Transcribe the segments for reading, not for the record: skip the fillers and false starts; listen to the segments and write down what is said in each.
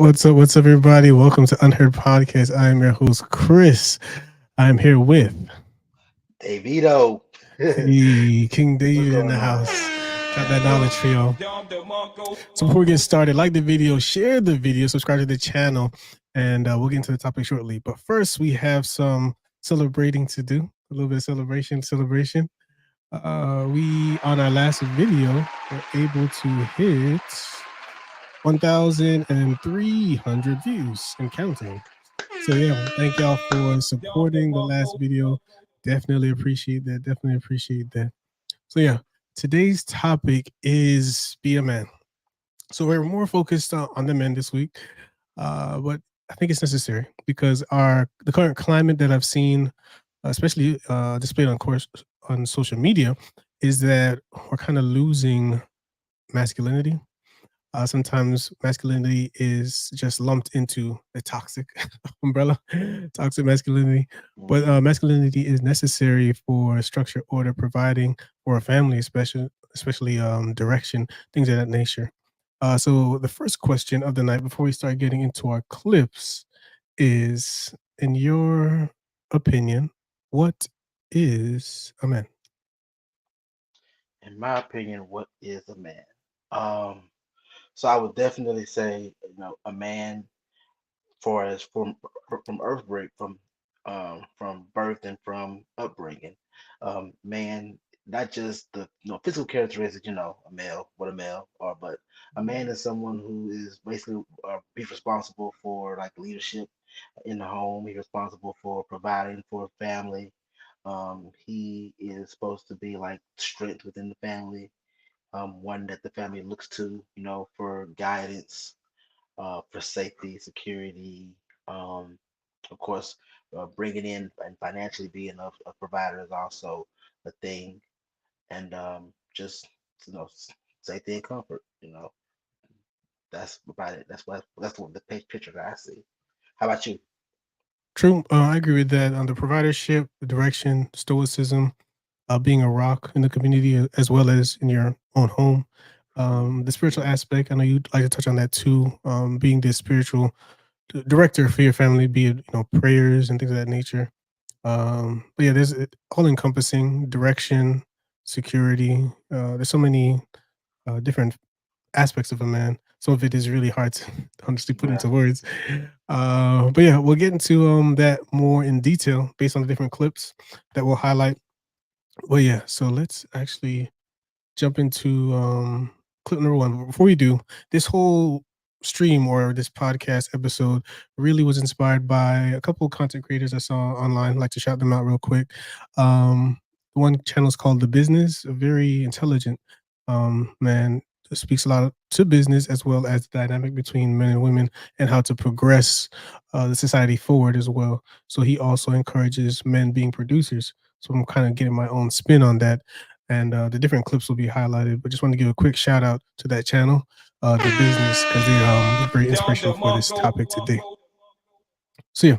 What's up? What's up, everybody? Welcome to Unheard Podcast. I am your host, Chris. I'm here with Davito. hey, King What's David in the going on, house. y'all? Got that knowledge for y'all. So before we get started, like the video, share the video, subscribe to the channel, and we'll get into the topic shortly. But first, we have some celebrating to do. A little bit of celebration. We on our last video were able to hit 1,300 views and counting. So yeah, thank y'all for supporting the last video. Definitely appreciate that. So yeah, today's topic is be a man. So we're more focused on the men this week, but I think it's necessary because the current climate that I've seen, especially displayed on social media, is that we're kind of losing masculinity. Sometimes masculinity is just lumped into the toxic umbrella, toxic masculinity. But masculinity is necessary for structure, order, providing for a family, especially direction, things of that nature. So the first question of the night, before we start getting into our clips, is: in your opinion, what is a man? In my opinion, what is a man? Um, so I would definitely say, a man for as from earth break, from birth and from upbringing. Man, not just the physical characteristics, a male, what a male are, but a man is someone who is basically be responsible for like leadership in the home. He's responsible for providing for a family. He is supposed to be like strength within the family, one that the family looks to, for guidance, for safety, security, um, of course, bringing in and financially being a provider is also a thing, and just safety and comfort. That's about it. That's what the picture that I see. How about you? True, I agree with that. On the providership, the direction, stoicism, being a rock in the community as well as in your own home. The spiritual aspect, I know you'd like to touch on that too. Being the spiritual director for your family, be it prayers and things of that nature. But yeah, there's all encompassing direction, security. There's so many different aspects of a man. Some of it is really hard to honestly put Yeah. into words. But yeah, we'll get into that more in detail based on the different clips that we'll highlight. Well, yeah, so let's actually jump into clip number one. Before we do, this whole stream or this podcast episode really was inspired by a couple of content creators I saw online. I'd like to shout them out real quick. One channel is called The Business, a very intelligent man, speaks a lot to business as well as the dynamic between men and women and how to progress the society forward as well. So he also encourages men being producers. So I'm kind of getting my own spin on that, and the different clips will be highlighted. But just want to give a quick shout out to that channel, The Business, because they're very inspirational for this topic today. So yeah,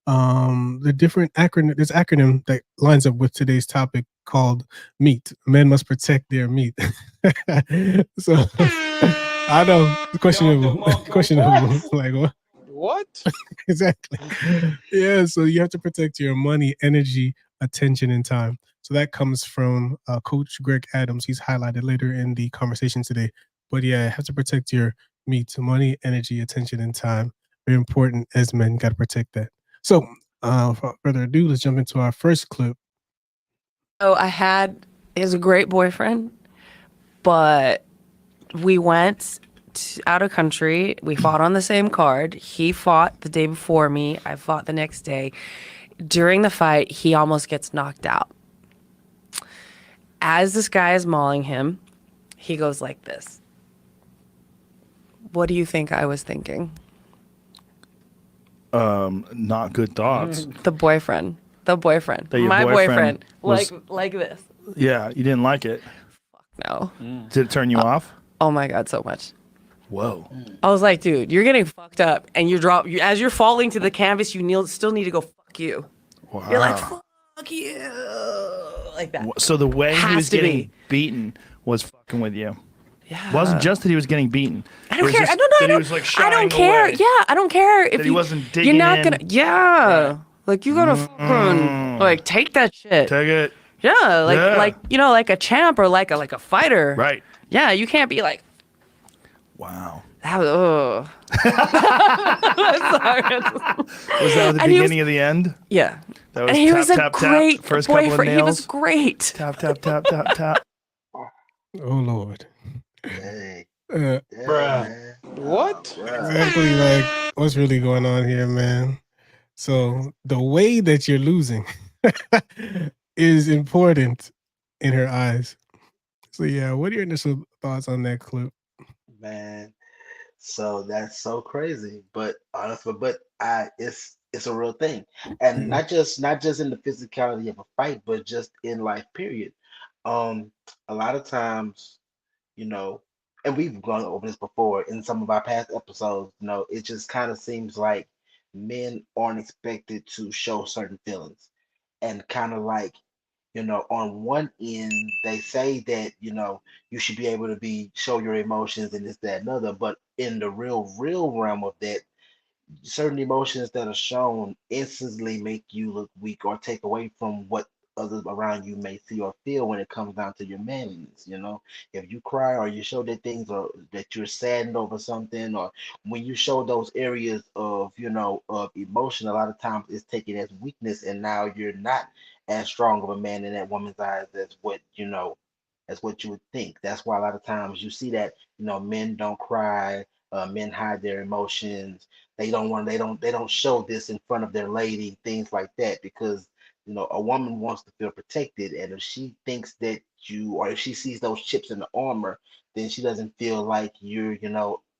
the different acronym, this acronym that lines up with today's topic called MEAT. Men must protect their meat. So I know questionable, questionable. Like what? What? Exactly. Yeah, so you have to protect your money, energy, attention, and time. So that comes from Coach Greg Adams. He's highlighted later in the conversation today. But yeah, you have to protect your meat, money, energy, attention, and time. Very important as men. Got to protect that. So, without further ado, let's jump into our first clip. So he's a great boyfriend, but we went out of country. We fought on the same card. He fought the day before me. I fought the next day. During the fight, he almost gets knocked out. As this guy is mauling him, he goes like this. What do you think I was thinking? Not good thoughts. The boyfriend. That your My boyfriend. was- Like this. Yeah, you didn't like it. No. Did it turn you off? Oh my God, so much. Whoa. I was like, dude, you're getting fucked up, and as you're falling to the canvas, still need to go fuck you. Wow. You're like, fuck you, like that. So the way he Has was to getting be. beaten was fucking with you. Yeah. It wasn't just that he was getting beaten. I don't It was care. just No, that he was like I shying don't care. away. Yeah, I don't care if That he wasn't digging you're not in. gonna. Yeah, Right. like you gotta fucking like take that shit. Take it. Yeah, like Yeah. like like a champ or like a fighter. Right. Yeah, you can't be like Wow. that. Oh. Was that the beginning of the end? Yeah. That was And he tap, was a tap, great tap. First couple of boyfriend. He was nails. great. Tap, tap, tap, tap, tap. Oh Lord. Hey, Uh, yeah, Bruh. man. What? Bruh. exactly. Like, what's really going on here, man? So the way that you're losing is important in her eyes. So yeah, what are your initial thoughts on that clip? Man, so that's so crazy. But honestly, but it's a real thing. And Yeah. not just in the physicality of a fight, but just in life, period. Um, a lot of times, you know, and we've gone over this before in some of our past episodes, it just kind of seems like men aren't expected to show certain feelings. And kind of like, on one end, they say that, you should be able to show your emotions and this, that, and other, but in the real realm of that, certain emotions that are shown instantly make you look weak or take away from what others around you may see or feel when it comes down to your manliness. If you cry or you show that things or that you're saddened over something, or when you show those areas of of emotion, a lot of times it's taken as weakness, and now you're not as strong of a man in that woman's eyes as what you would think. That's why a lot of times you see that men don't cry, men hide their emotions. They don't show this in front of their lady, things like that, because a woman wants to feel protected, and if she thinks that or if she sees those chips in the armor, then she doesn't feel like you're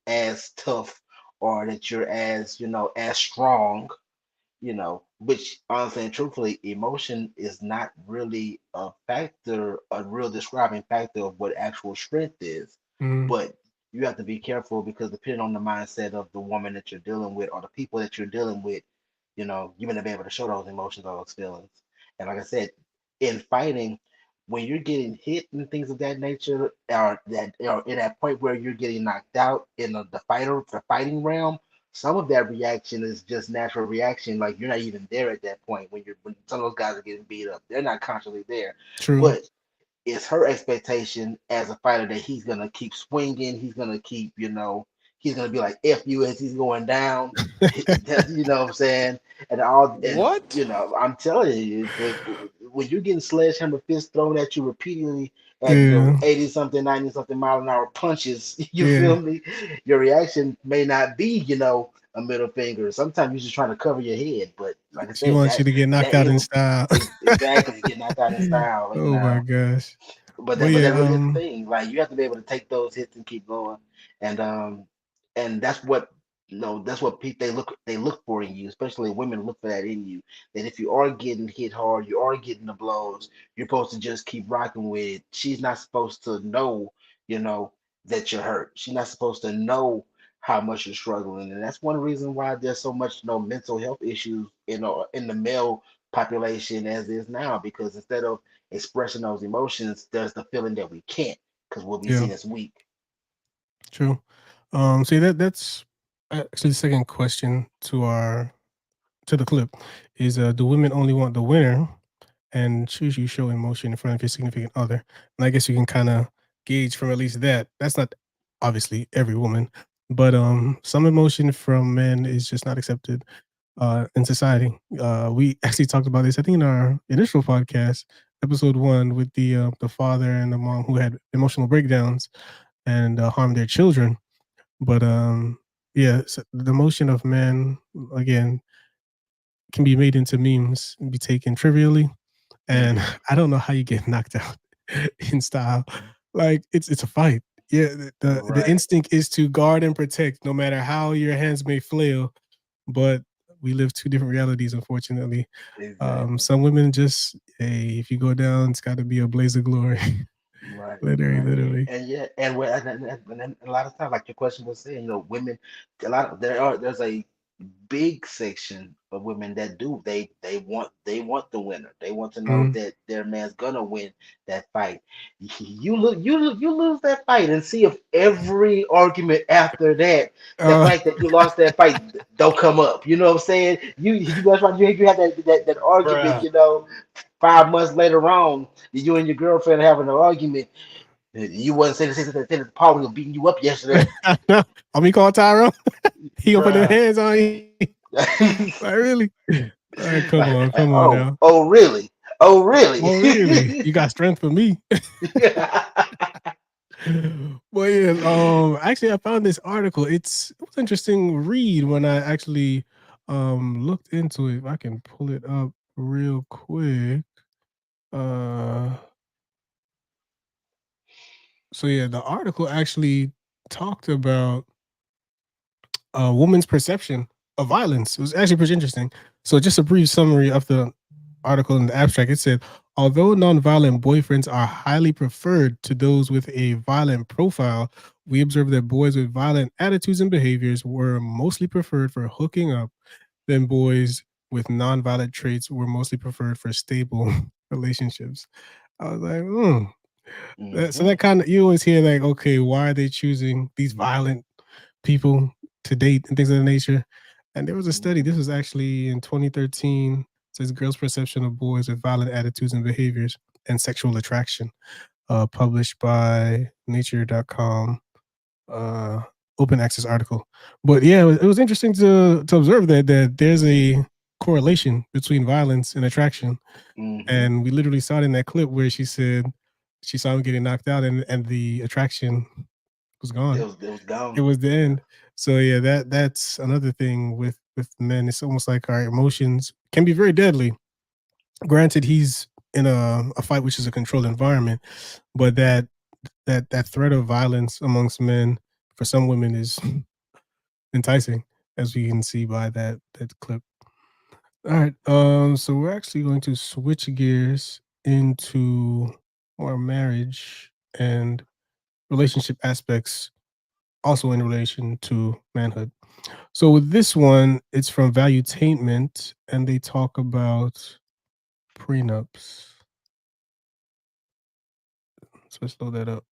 as tough, or that you're as strong, which honestly and truthfully, emotion is not really a real describing factor of what actual strength is. Mm, But you have to be careful, because depending on the mindset of the woman that you're dealing with or the people that you're dealing with, you're gonna be able to show those emotions or those feelings. And like I said, in fighting, when you're getting hit and things of that nature, or in that point where you're getting knocked out in the fighting realm, some of that reaction is just natural reaction. Like, you're not even there at that point when some of those guys are getting beat up. They're not consciously there. true. But it's her expectation as a fighter that he's gonna keep swinging. He's gonna keep, he's gonna be like F you as he's going down. You know what I'm saying? And What? I'm telling you, when you're getting sledgehammer fists thrown at you repeatedly at Yeah. 80 something, 90 something mile an hour punches, you Yeah. feel me? Your reaction may not be, a middle finger. Sometimes you're just trying to cover your head. But like I She said, wants you to get knocked that out in is style. exactly get knocked out in style. Oh my gosh. But Well, that yeah. really is the thing. Like, you have to be able to take those hits and keep going, and that's what that's what they look for in you. Especially women look for that in you. That if you are getting hit hard, you are getting the blows, you're supposed to just keep rocking with it. She's not supposed to know, you know, that you're hurt. She's not supposed to know how much you're struggling, and that's one reason why there's so much mental health issues in the male population as is now, because instead of expressing those emotions, there's the feeling that we can't, because we'll be Yeah. seen as weak. True. See, that's actually the second question to the clip is, do women only want the winner and choose you show emotion in front of your significant other? And I guess you can kind of gauge from at least that. That's not obviously every woman, but some emotion from men is just not accepted in society. We actually talked about this, I think, in our initial podcast, episode 1, with the father and the mom who had emotional breakdowns and harmed their children. But yeah, so the emotion of men, again, can be made into memes and be taken trivially. And I don't know how you get knocked out in style. Like, it's a fight. Yeah, the Right. instinct is to guard and protect, no matter how your hands may flail. But we live two different realities, unfortunately. Exactly. Some women just, hey, if you go down, it's got to be a blaze of glory. Right. Literally. And yeah, and then a lot of times, like your question was saying, women, there's big section of women that do. They want the winner. They want to know Mm. that their man's gonna win that fight. You lose that fight and see if every argument after that, the Uh, fact that you lost that fight don't come up. You know what I'm saying? You that's why you have that argument. bruh. 5 months later on, you and your girlfriend having an argument. You wasn't saying Paul was beating you up yesterday. I know. I'm gonna call Tyro. He gonna put his Bruh. hands on you. Like really? Come on Oh, now. oh, really? Oh, really? Oh really? You got strength for me. Well, yeah. Actually, I found this article. It was interesting read when I actually looked into it. If I can pull it up real quick. Uh, so yeah, the article actually talked about a woman's perception of violence. It was actually pretty interesting. So just a brief summary of the article in the abstract. It said, although nonviolent boyfriends are highly preferred to those with a violent profile, we observe that boys with violent attitudes and behaviors were mostly preferred for hooking up than boys with nonviolent traits were mostly preferred for stable relationships. I was like, so Hmm. that kind of, you always hear like, okay, why are they choosing these violent people to date and things of that nature? And there was a study, this was actually in 2013, says girls' perception of boys with violent attitudes and behaviors and sexual attraction, published by nature.com, open access article. But yeah, it was interesting to observe that there's a correlation between violence and attraction. Hmm. And we literally saw it in that clip where she said she saw him getting knocked out and the attraction was It gone. was it was It gone. was the Yeah. end. So yeah, that's another thing with men. It's almost like our emotions can be very deadly. Granted, he's in a fight which is a controlled environment, but that threat of violence amongst men for some women is enticing, as we can see by that clip. All right. So we're actually going to switch gears into more marriage and relationship aspects, also in relation to manhood. So with this one, it's from Valuetainment, and they talk about prenups. So let's load that up.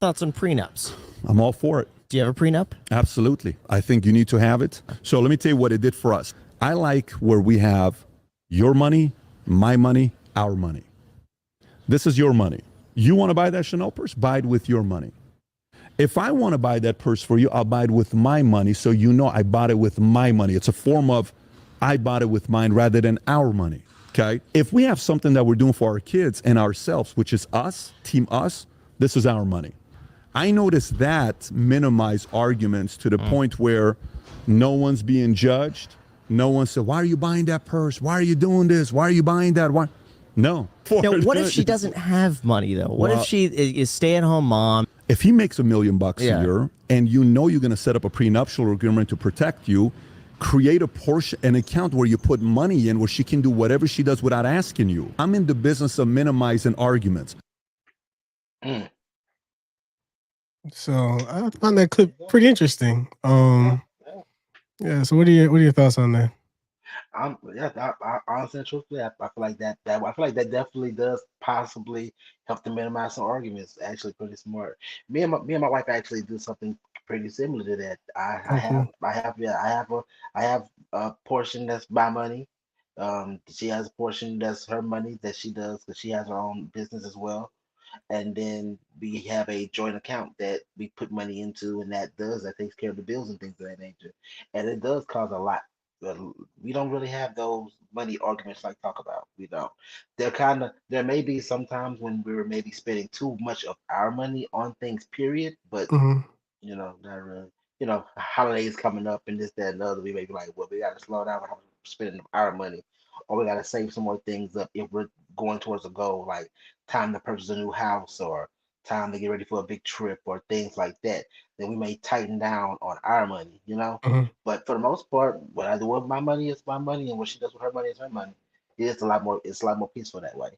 Thoughts on prenups? I'm all for it. Do you have a prenup? Absolutely. I think you need to have it. So let me tell you what it did for us. I like where we have your money, my money, our money. This is your money. You want to buy that Chanel purse? Buy it with your money. If I want to buy that purse for you, I'll buy it with my money so you know I bought it with my money. It's a form of I bought it with mine rather than our money. Okay? If we have something that we're doing for our kids and ourselves, which is us, team us, this is our money. I noticed that minimize arguments to the point where no one's being judged. No one said, why are you buying that purse? Why are you doing this? Why are you buying that? Why? No. Now, what if she doesn't have money though? What if she is stay-at-home mom? If he makes $1 million a Yeah. year and you know you're going to set up a prenuptial agreement to protect you, create a portion, an account where you put money in where she can do whatever she does without asking you. I'm in the business of minimizing arguments. Mm. So I found that clip pretty interesting. Yeah. Yeah. Yeah. So what are your thoughts on that? Yeah, I honestly and truthfully, I feel like I feel like that definitely does possibly help to minimize some arguments. Actually, pretty smart. Me and my wife actually do something pretty similar to that. Oh, cool. I have a portion that's my money. She has a portion that's her money that she does because she has her own business as well. And then we have a joint account that we put money into, and that takes care of the bills and things of that nature. And it does cause a lot. We don't really have those money arguments like talk about. We don't. There may be sometimes when we're maybe spending too much of our money on things, period. But Hmm. not really. Holidays coming up and this, that, and the other. We may be like, well, we got to slow down with how we're spending our money, or we got to save some more things up if we're going towards a goal, like time to purchase a new house or time to get ready for a big trip or things like that. Then we may tighten down on our money. Hmm. But for the most part, what I do with my money is my money, and what she does with her money is her money. It's a lot more. It's a lot more peaceful that way.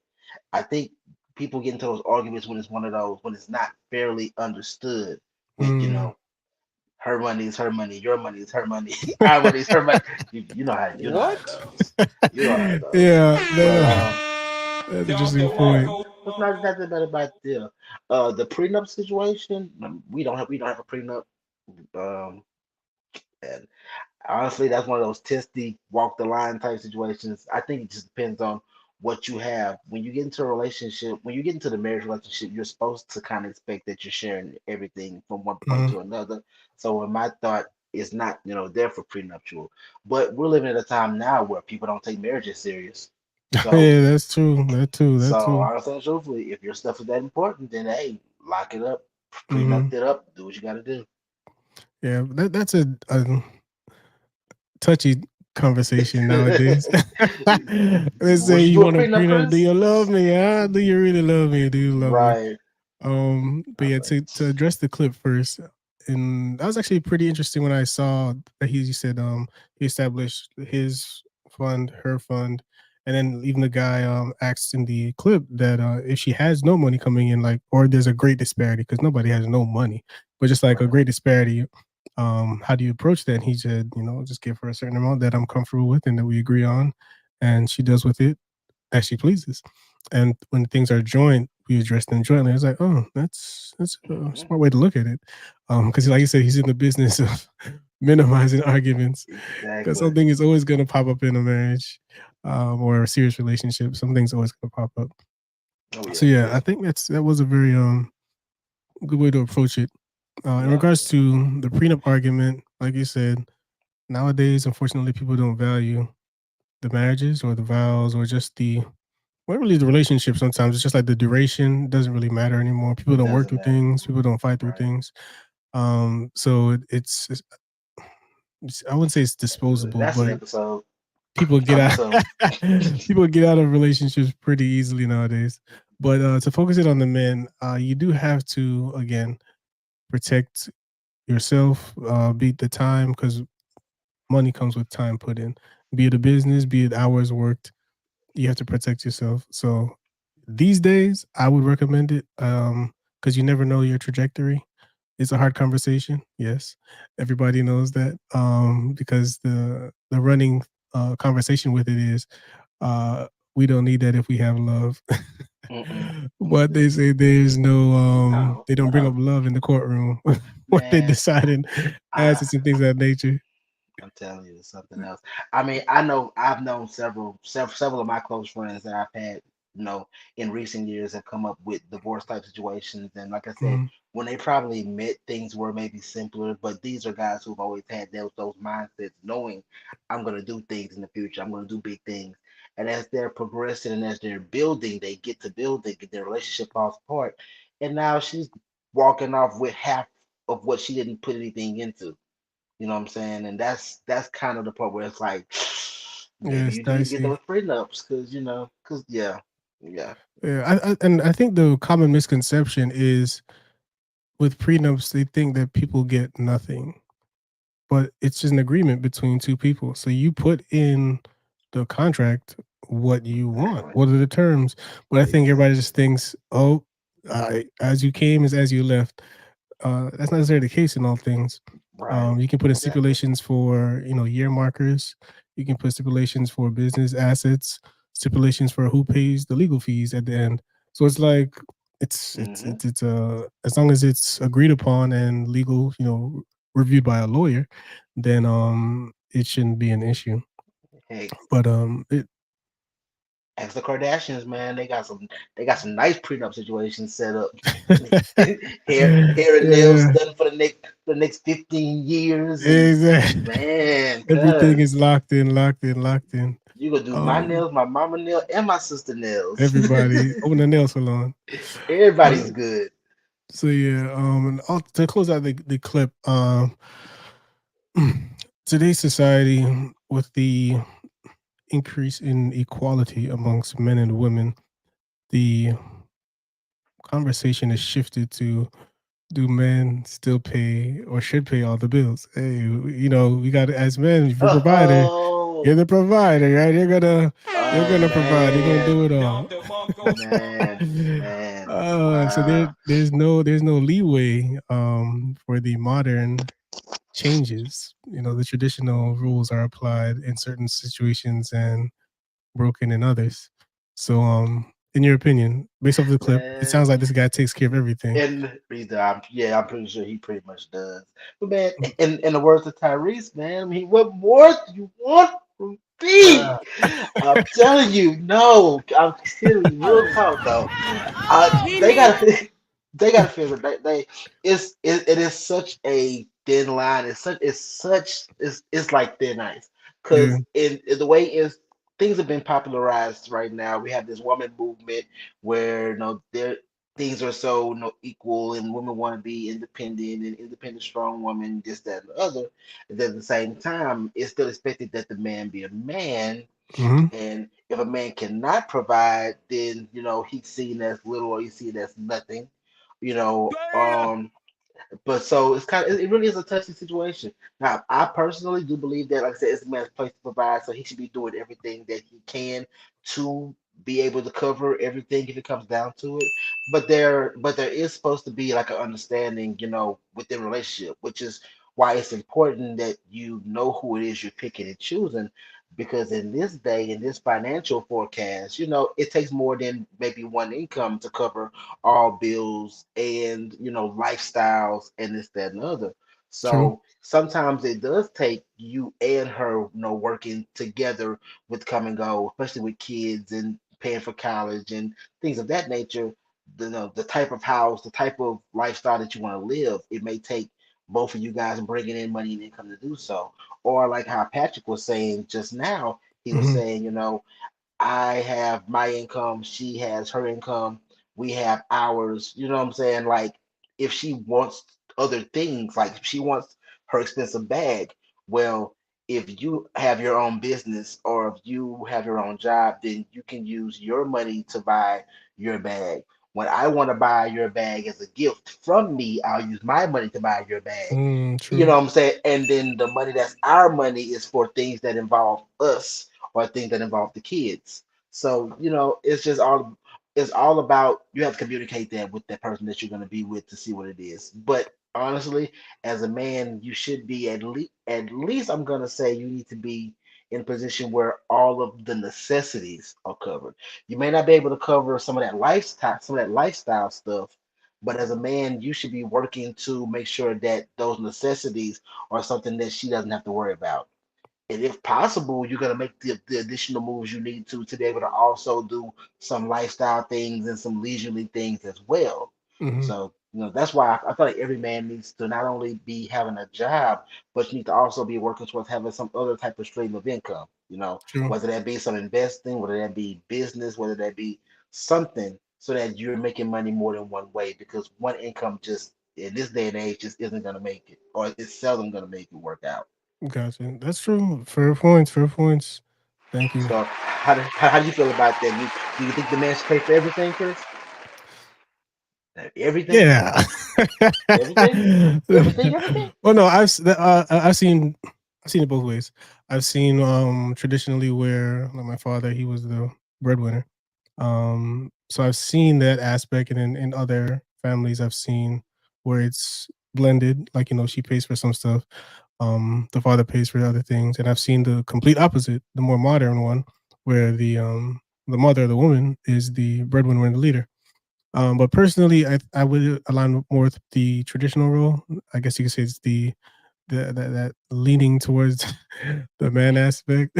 I think people get into those arguments when it's one of those when it's not fairly understood with Mm. her money is her money, your money is her money, our money is her money. You know how you know how it goes. You know how it goes. Yeah, But that's an interesting point. it's not that bad about the deal. The prenup situation, we don't have a prenup. Um, and honestly, that's one of those testy, walk the line type situations. I think it just depends on what you have. When you get into a relationship, when you get into the marriage relationship, you're supposed to kind of expect that you're sharing everything from one point Mhm. to another. So in my thought, it's not, there for prenuptial. But we're living at a time now where people don't take marriages serious. So Yeah, that's true. That too. That so too. honestly and truthfully, if your stuff is that important, then hey, lock it up, Hmm. prenup it up, do what you gotta do. Yeah, that's a touchy conversation nowadays. Let's say Was you you a want a prenup, prenup. Do Chris? you love me? Huh? Do you really love me? Do you love me? Right. But I yeah, think. to address the clip first, and that was actually pretty interesting when I saw that he said he established his fund, her fund, and then even the guy asked in the clip that if she has no money coming in, like, or there's a great disparity because nobody has no money, but just like a Right. great disparity, how do you approach that? And he said, just give her a certain amount that I'm comfortable with and that we agree on, and she does with it as she pleases. And when things are joint, we address them jointly. It's like, oh, that's a Mhm. smart way to look at it. Because like you said, he's in the business of minimizing arguments. Because Exactly. something is always going to pop up in a marriage, or a serious relationship. Something's always going to pop up. Oh So yes, yeah, I yes. think that was a very good way to approach it. In Yeah. regards to the prenup argument, like you said, nowadays, unfortunately, people don't value the marriages or the vows or just really the relationship. Sometimes it's just like the duration doesn't really matter anymore. People It don't work doesn't through matter. things. People don't fight through Right. things. So I wouldn't say it's disposable, That's an but episode. people get out Episode. people get out of relationships pretty easily nowadays. But to focus it on the men, you do have to again protect yourself, beat the time because money comes with time put in. Be it a business, be it hours worked, you have to protect yourself. So these days, I would recommend it because you never know your trajectory. It's a hard conversation. Yes, everybody knows that because the running conversation with it is uh, we don't need that if we have love. Mm-mm. But they say there's no No, they don't bring up no, love in the courtroom when they man. deciding I assets and things of that nature. I'm telling you, it's something else. I mean, I've known several of my close friends that I've had, in recent years have come up with divorce type situations. And like I said, Mhm. when they probably met, things were maybe simpler. But these are guys who've always had those mindsets, knowing I'm gonna do things in the future. I'm gonna do big things. And as they're progressing and as they're building, they get to building, and their relationship falls apart. And now she's walking off with half of what she didn't put anything into. You know what I'm saying? And that's kind of the part where it's like, Yeah, maybe it's you do need to get dicey. those prenups because yeah, Yeah, and I think the common misconception is with prenups, they think that people get nothing, but it's just an agreement between two people. So you put in the contract what you want, exactly, what are the terms. But I think everybody exactly, just thinks, oh, as you came is as you left. That's not necessarily the case in all things. right, You can put in exactly. stipulations for year markers. You can put stipulations for business assets, stipulations for who pays the legal fees at the end. So it's like Mm-hmm. as long as it's agreed upon and legal, reviewed by a lawyer, then it shouldn't be an issue. Hey, But ask the Kardashians, man. They got some nice prenup situations set up. Hair and nails yeah, done for the next 15 years, and exactly. man, Everything is cuz locked in, locked in, locked in. you gonna do my Um, nails, my mama nail, and my sister nails. Everybody open a nail salon. Everybody's Uh, good. so yeah, and to close out the clip, today's society with the increase in equality amongst men and women, the conversation has shifted to do men still pay or should pay all the bills? Hey, we got as men, if you're a provider, Oh, you're the provider, right? You're oh gonna provide. You're gonna man, do it all. man, man. So Wow. there's no leeway for the modern changes. The traditional rules are applied in certain situations and broken in others. So, in your opinion, based off the clip, it sounds like this guy takes care of everything. And I'm pretty sure he pretty much does. But man, in the words of Tyrese, man, I mean, what more do you want from me? I'm telling you, no. I'm serious. Real talk though. They gotta they gotta figure they it is such a thin line. It's like thin ice. Yeah. Cause in the way is things have been popularized right now. We have this woman movement where there things are so equal and women want to be independent and independent strong woman, this, that, and the other. And at the same time, it's still expected that the man be a man. Mm-hmm. And if a man cannot provide, then he's seen as little or he's seen as nothing. You know, um, but so it really is a touchy situation. Now, I personally do believe that, like I said, it's a man's place to provide, so he should be doing everything that he can to be able to cover everything if it comes down to it. But there is supposed to be like an understanding, within a relationship, which is why it's important that you know who it is you're picking and choosing. Because in this day, in this financial forecast, it takes more than maybe one income to cover all bills and lifestyles and this, that, and the other. True. So sometimes it does take you and her, working together with come and go, especially with kids and paying for college and things of that nature. The type of house, the type of lifestyle that you want to live, it may take both of you guys bringing in money and income to do so. Or like how Patrick was saying just now, he was Mm-hmm. saying, I have my income, she has her income, we have ours. You know what I'm saying? Like if she wants other things, like if she wants her expensive bag, well, if you have your own business or if you have your own job, then you can use your money to buy your bag. When I want to buy your bag as a gift from me, I'll use my money to buy your bag. You True. know what I'm saying? And then the money that's our money is for things that involve us or things that involve the kids. So, it's all about you have to communicate that with that person that you're going to be with to see what it is. But honestly, as a man, you should be at least I'm going to say you need to be in a position where all of the necessities are covered. You may not be able to cover some of that lifestyle stuff, but as a man, you should be working to make sure that those necessities are something that she doesn't have to worry about. And if possible, you're gonna make the additional moves you need to be able to also do some lifestyle things and some leisurely things as well. Mm-hmm. So that's why I feel like every man needs to not only be having a job, but you need to also be working towards having some other type of stream of income. True. Whether that be some investing, whether that be business, whether that be something, so that you're making money more than one way. Because one income just in this day and age just isn't gonna make it, or it's seldom gonna make it work out. Gotcha. That's true. Fair points. Fair points. Thank you. So how do you feel about that? Do you think the man should pay for everything, Chris? Everything? Yeah. Everything? Everything? Well, no, I've seen it both ways. I've seen traditionally where like my father, he was the breadwinner. So I've seen that aspect, and then in other families I've seen where it's blended, like she pays for some stuff, the father pays for other things, and I've seen the complete opposite, the more modern one, where the mother, the woman, is the breadwinner and the leader. But personally, I would align more with the traditional role. I guess you could say it's that leaning towards the man aspect.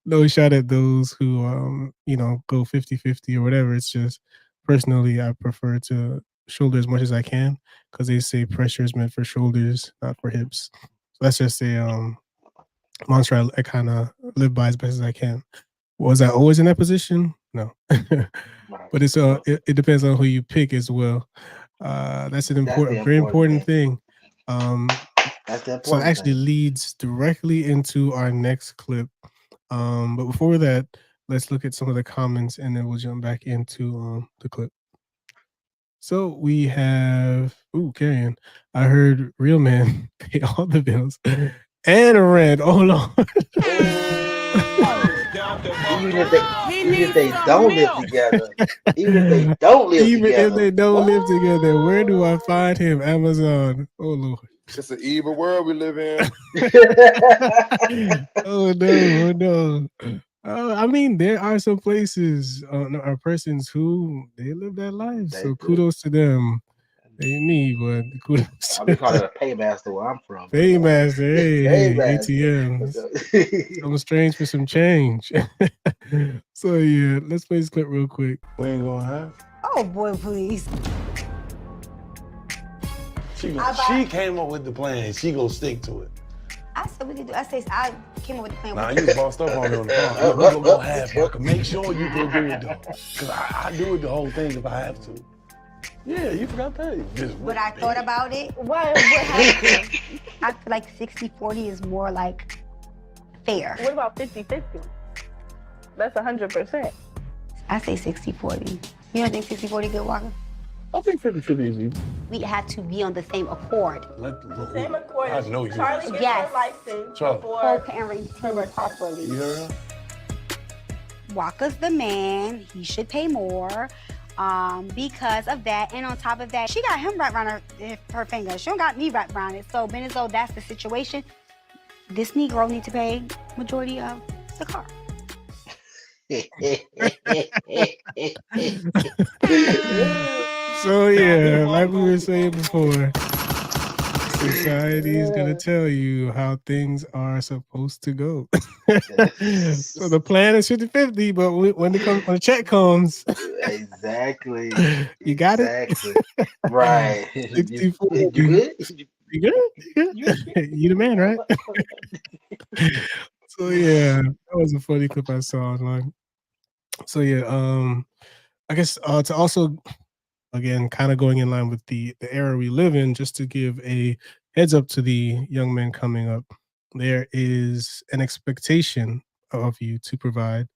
No shot at those who go 50-50 or whatever. It's just personally I prefer to shoulder as much as I can, because they say pressure is meant for shoulders, not for hips. So that's just a mantra I kind of live by as best as I can. Was I always in that position? No. Right. But it depends on who you pick as well. That's an That's the very important important thing. thing. That's the So it important actually thing. leads directly into our next clip. But before that, let's look at some of the comments, and then we'll jump back into the clip. So we have Carrion. I heard real man pay all the bills and rent. Oh Lord. Even if they don't live together, even if they don't live Even if together, they don't live together, where do I what? find him? Amazon. Oh Lord. It's an evil world we live in. Oh no. I mean, there are some places or persons who they live that life. They So do. kudos to them. Ain't me, but kudos We to call it a paymaster where I'm from. Paymaster. Hey, Paymaster. ATMs. Something strange for some change. So yeah, let's play this clip real quick. We ain't gonna have. Oh boy, please. She came up with the plan. She gonna stick to it. I said we could do. I came up with the plan. Nah, you bossed up on me on the phone. Look, we gonna go half, Waka. Make sure you go do it though, cause I do it the whole thing if I have to. Yeah, you forgot that. But I thought about it. What happened? I feel like 60-40 is more like fair. What about 50-50? That's 100%. I say 60-40. You don't think 60-40 good, Waka? I think 50-50 is easy. We had to be on the same accord. Same accord. I know you. Charlie gets Yes. her license Charlie. before Co-parenting properly. You heard her? Waka's the man. He should pay more. Because of that, and on top of that, she got him wrapped around her finger. She don't got me wrapped around it. So, being as though that's the situation, this Negro need to pay majority of the car. So yeah, like we were saying before, society is gonna tell you how things are supposed to go. So the plan is 50-50, but when the check comes, Exactly. You got it? Right. 60-40. You good? You good? You the man, right? So yeah, that was a funny clip I saw online. So yeah, I guess to also, again, kind of going in line with the era we live in, just to give a heads up to the young men coming up, there is an expectation of you to provide,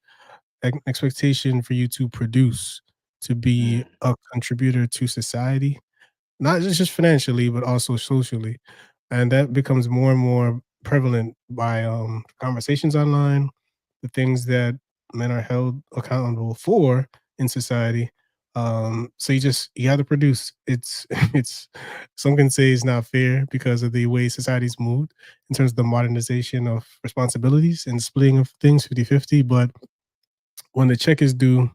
an expectation for you to produce, to be a contributor to society, not just financially, but also socially. And that becomes more and more prevalent by conversations online, the things that men are held accountable for in society. So you have to produce. It's some can say it's not fair because of the way society's moved in terms of the modernization of responsibilities and splitting of things 50-50. But when the check is due,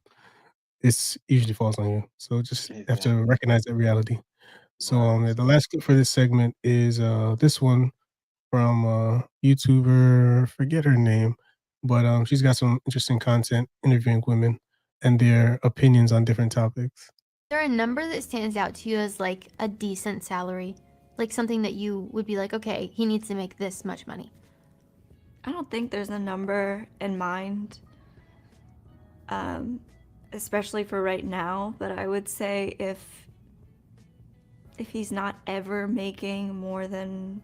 it's usually falls on you. So just have to recognize that reality. So the last clip for this segment is this one from YouTuber, forget her name, but she's got some interesting content interviewing women and their opinions on different topics. Is there a number that stands out to you as like a decent salary? Like something that you would be like, okay, he needs to make this much money. I don't think there's a number in mind, especially for right now, but I would say if he's not ever making more than,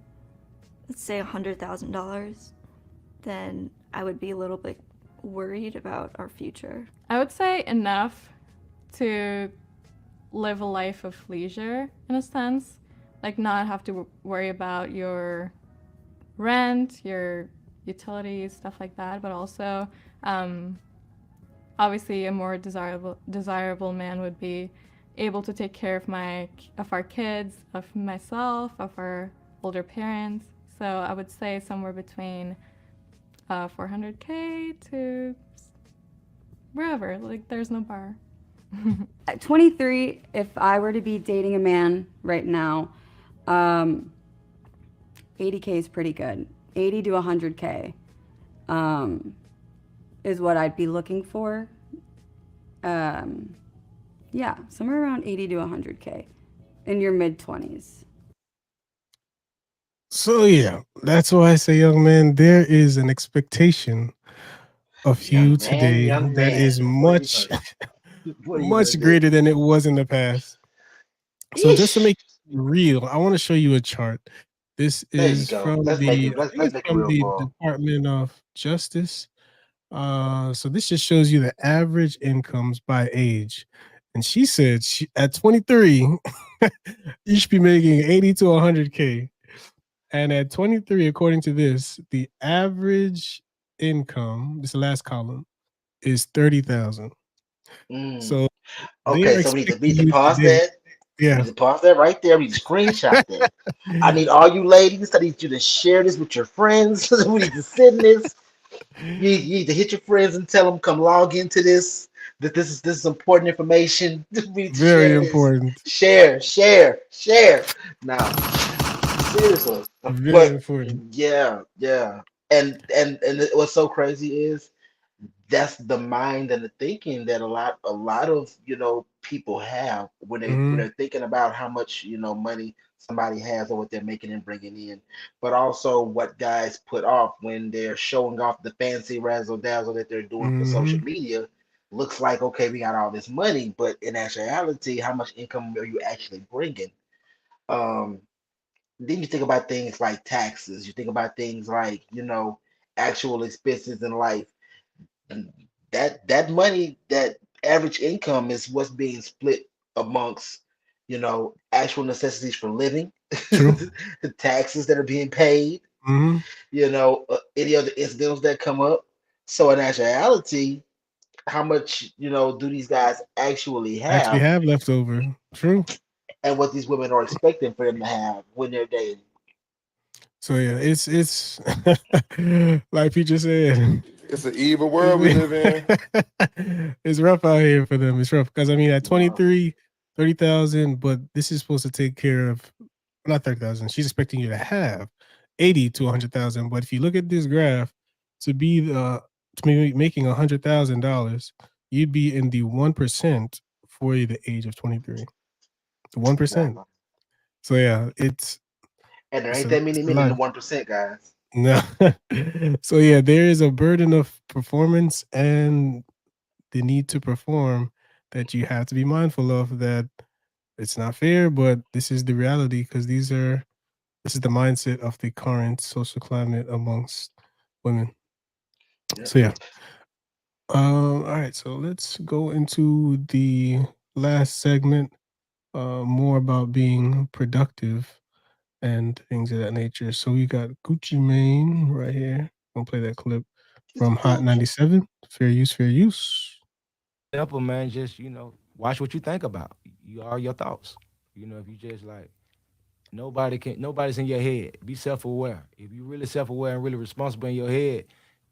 let's say, $100,000, then I would be a little bit worried about our future. I would say enough to live a life of leisure, in a sense, like not have to worry about your rent, your utilities, stuff like that, but also obviously a more desirable man would be able to take care of our kids, of myself, of our older parents. So I would say somewhere between $400K to wherever, like there's no bar. At 23, if I were to be dating a man right now, 80K is pretty good. 80 to 100K is what I'd be looking for. Yeah, somewhere around 80 to 100K in your mid-20s. So yeah, that's why I say, young man, there is an expectation of you today that is much, much greater than it was in the past. So just to make it real, I want to show you a chart. This is from the Department of Justice. So this just shows you the average incomes by age. And she said at 23, you should be making 80 to 100K. And at 23, according to this, the average income, this last column, is 30,000. So okay, so we need to pause that. We Yeah. need to pause that right there. We need to screenshot that. I need all you ladies. I need you to share this with your friends. We need to send this. You need to hit your friends and tell them come log into this. That this is important information. We need to Very share this. important. Share. Now, seriously. Very But important. yeah. And what's so crazy is that's the mind and the thinking that a lot of people have when Hmm. they're thinking about how much money somebody has or what they're making and bringing in, but also what guys put off when they're showing off the fancy razzle dazzle that they're doing for social Hmm. media. Looks like okay, we got all this money, but in actuality, how much income are you actually bringing? Um, then you think about things like taxes. You think about things like actual expenses in life, and that money, that average income is what's being split amongst actual necessities for living, True. the taxes that are being paid, Hmm. any other incidentals that come up. So in actuality, how much do these guys actually Actually have, have leftover. True. and what these women are expecting for them to have when they're dating? So yeah, it's like Peter said. It's an evil world we live in. It's rough out here for them. It's rough because I mean at Wow. 23, 30,000, but this is supposed to take care of not 30,000. She's expecting you to have 80 to 100,000. But if you look at this graph, to be to be making $100,000, you'd be in the 1% for the age of 23. The 1%. Exactly. So yeah, And there it's ain't a that it's many a men in lot. the 1%, guys. No. So yeah, there is a burden of performance and the need to perform that you have to be mindful of, that it's not fair, but this is the reality because this is the mindset of the current social climate amongst women. Yeah. So yeah. All right, so let's go into the last segment, more about being productive and things of that nature. So we got Gucci Mane right here. Gonna play that clip It's from Hot Gucci. 97. Fair use, fair use. Simple, man. Just watch what you think about. You are your thoughts. If you just like nobody's in your head. Be self-aware. If you really self-aware and really responsible in your head,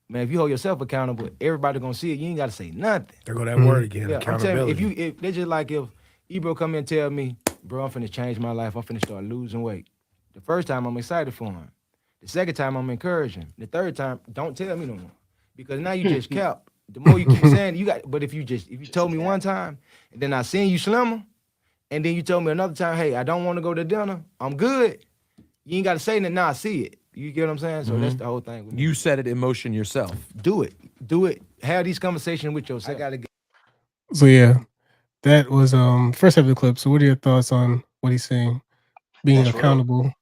man, if you hold yourself accountable, everybody gonna see it. You ain't gotta say nothing. There go that word Mhm. again, Yeah, I'm telling you, accountability. if they just like if Ebro come in and tell me, bro, I'm finna change my life. I'm finna start losing weight. The first time I'm excited for him. The second time I'm encouraging. The third time, don't tell me no more. Because now you just kept. The more you keep saying you got, but if you told me one time and then I seen you slimmer, and then you told me another time, hey, I don't want to go to dinner, I'm good. You ain't gotta say that now I see it. You get what I'm saying? So that's the whole thing with me. You set it in motion yourself. Do it. Do it. Have these conversations with yourself. I gotta get So yeah, that was first half of the clip. So what are your thoughts on what he's saying? Being That's real. accountable.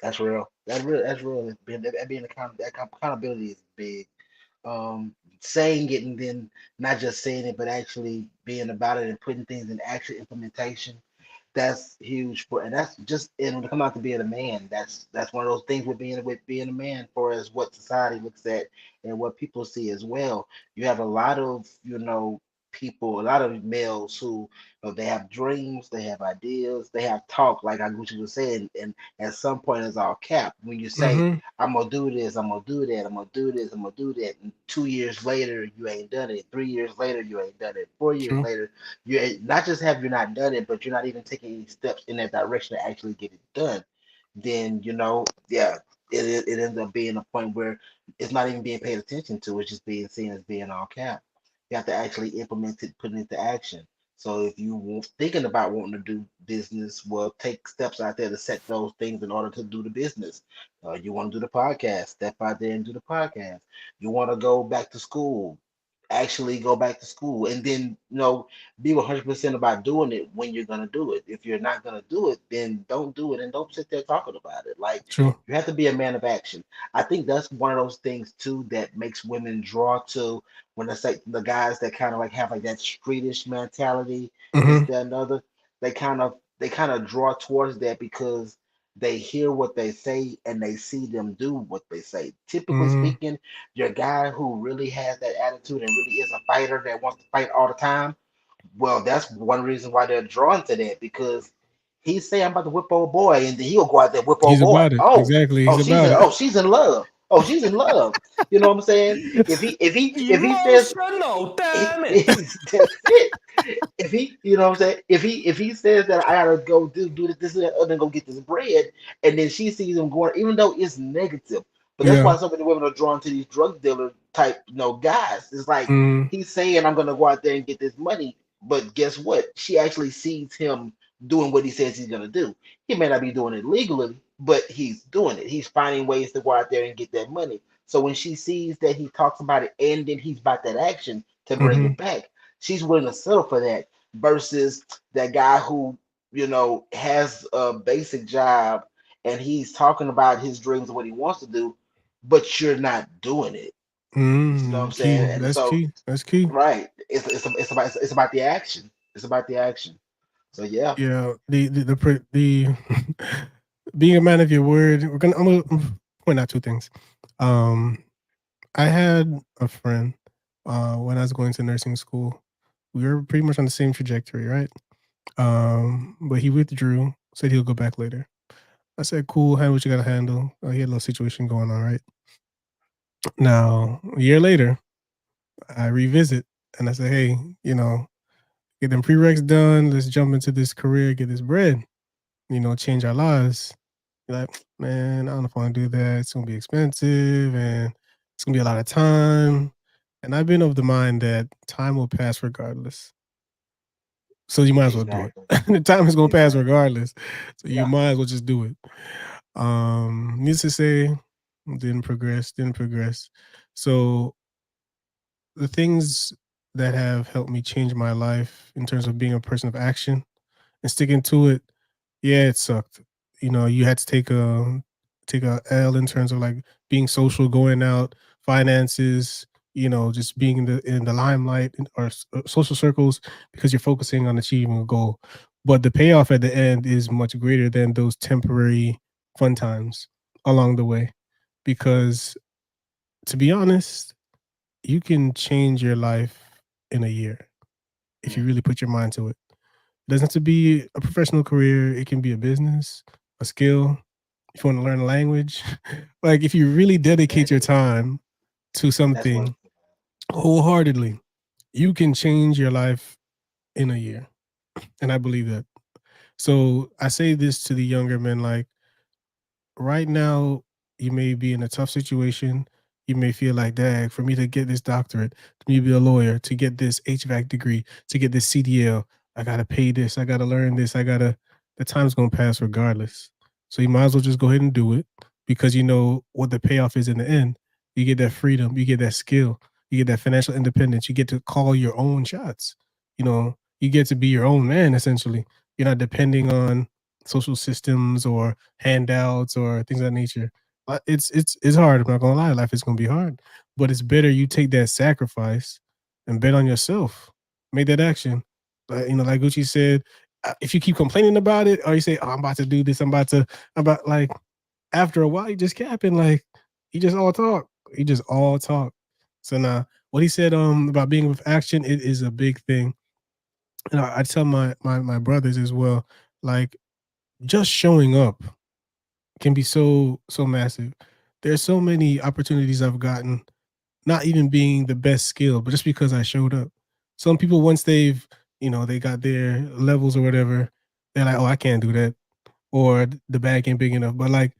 That's real. That's real. Accountability is big. Saying it and then not just saying it, but actually being about it and putting things in actual implementation. That's huge for, and that's just, and when it comes out to being a man, that's one of those things with being a man, for as what society looks at and what people see as well. You have a lot of people, a lot of males who they have dreams, they have ideas, they have talk, like Gucci was saying, and at some point it's all cap. When you say Mm-hmm. I'm gonna do this, I'm gonna do that, I'm gonna do this, I'm gonna do that, and 2 years later you ain't done it. 3 years later you ain't done it. 4 years True. later not just have you not done it, but you're not even taking any steps in that direction to actually get it done. Then yeah, it ends up being a point where it's not even being paid attention to. It's just being seen as being all cap. You have to actually implement it, put it into action. So if you thinking about wanting to do business, well, take steps out there to set those things in order to do the business. You want to do the podcast, step out there and do the podcast. You want to go back to school, actually go back to school, and then be 100% about doing it when you're gonna do it. If you're not gonna do it, then don't do it, and don't sit there talking about it. Like, True. you have to be a man of action. I think that's one of those things too that makes women draw to, when it's like the guys that kind of like have like that streetish mentality, this, Mm-hmm. that, and the other. They kind of draw towards that because they hear what they say and they see them do what they say. Typically Mm-hmm. speaking, your guy who really has that attitude and really is a fighter that wants to fight all the time Well, that's one reason why they're drawn to that, because he say I'm about to whip old boy, and then he'll go out there and whip old He's boy. about it. Exactly. He's She's about it. she's in love. Oh, she's in love. You know what I'm saying? If he says Emotional, damn it. that's it. If he, you know what I'm saying? If he says that I gotta go do this and that, other than go get this bread, and then she sees him going, even though it's negative, but that's Yeah. why so many women are drawn to these drug dealer type, guys. It's like Mm, he's saying I'm gonna go out there and get this money, but guess what? She actually sees him doing what he says he's gonna do. He may not be doing it legally, but he's doing it. He's finding ways to go out there and get that money. So when she sees that he talks about it and then he's about that action to bring hmm it back, she's willing to settle for that versus that guy who, has a basic job and he's talking about his dreams and what he wants to do, but you're not doing it. You know what I'm Key. saying? And That's so, key. That's key. right, it's about the action. It's about the action. So yeah. Yeah. The being a man of your word. I'm gonna point out two things. Um, I had a friend when I was going to nursing school. We were pretty much on the same trajectory, right? But he withdrew, said he'll go back later. I said, "Cool, handle what you gotta handle." He had a little situation going on, right? Now, a year later, I revisit and I say, "Hey, get them prereqs done. Let's jump into this career, get this bread. Change our lives." You're like, "Man, I don't know if I want to do that. It's gonna be expensive and it's gonna be a lot of time." And I've been of the mind that time will pass regardless. So you might as well do it. Exactly. The time is gonna pass Exactly. regardless. So you Yeah. might as well just do it. Needless to say, didn't progress. So the things that have helped me change my life in terms of being a person of action and sticking to it, yeah, it sucked. You had to take a L in terms of like being social, going out, finances, just being in the limelight or social circles because you're focusing on achieving a goal. But the payoff at the end is much greater than those temporary fun times along the way. Because to be honest, you can change your life in a year if you Mm. really put your mind to it. It doesn't have to be a professional career. It can be a business, a skill. If you want to learn a language, like if you really dedicate your Exactly. time to That's what. something wholeheartedly, you can change your life in a year. And I believe that. So I say this to the younger men, like, right now you may be in a tough situation. You may feel like, dang, for me to get this doctorate, to me to be a lawyer, to get this HVAC degree, to get this CDL, I gotta pay this, I gotta learn this, the time's gonna pass regardless. So you might as well just go ahead and do it because you know what the payoff is in the end. You get that freedom, you get that skill, you get that financial independence, you get to call your own shots. You get to be your own man essentially. You're not depending on social systems or handouts or things of that nature. It's hard. I'm not gonna lie. Life is gonna be hard, but it's better you take that sacrifice and bet on yourself. Make that action. Like Gucci said, if you keep complaining about it, or you say, "Oh, I'm about to do this. I'm about," like, after a while, you just capping. Like, you just all talk. You just all talk. So now, what he said about being with action, it is a big thing. And I tell my brothers as well, like, just showing up can be so massive. There's so many opportunities I've gotten, not even being the best skill, but just because I showed up. Some people, once they got their levels or whatever, they're like, "Oh, I can't do that," or the bag ain't big enough. But like,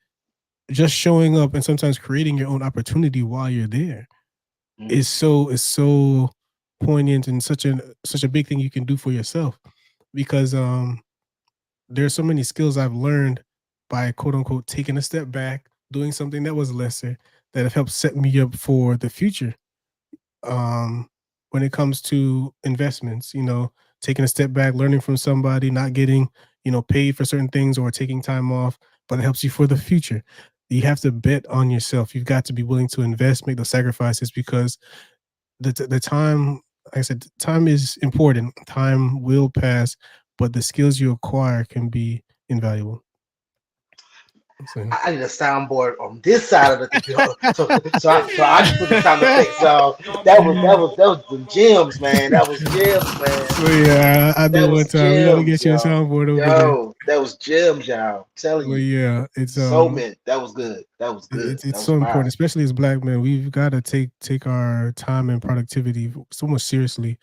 just showing up and sometimes creating your own opportunity while you're there Mm. is so poignant and such a big thing you can do for yourself because there's so many skills I've learned by quote unquote taking a step back, doing something that was lesser that have helped set me up for the future. When it comes to investments, taking a step back, learning from somebody, not getting, paid for certain things or taking time off, but it helps you for the future. You have to bet on yourself. You've got to be willing to invest, make those sacrifices because the time, like I said, time is important. Time will pass, but the skills you acquire can be invaluable. I need a soundboard on this side of the computer, so I just put the sound effects on. That was the gems, man. That was gems, man. So yeah, I That do one was time. We gotta gems, get you a yo. soundboard over there. Yo, that was gems, y'all. I'm telling Well, you. yeah, it's So man, that was good. That was good. it's That was so important, fire. especially as Black men. We've got to take our time and productivity so much seriously.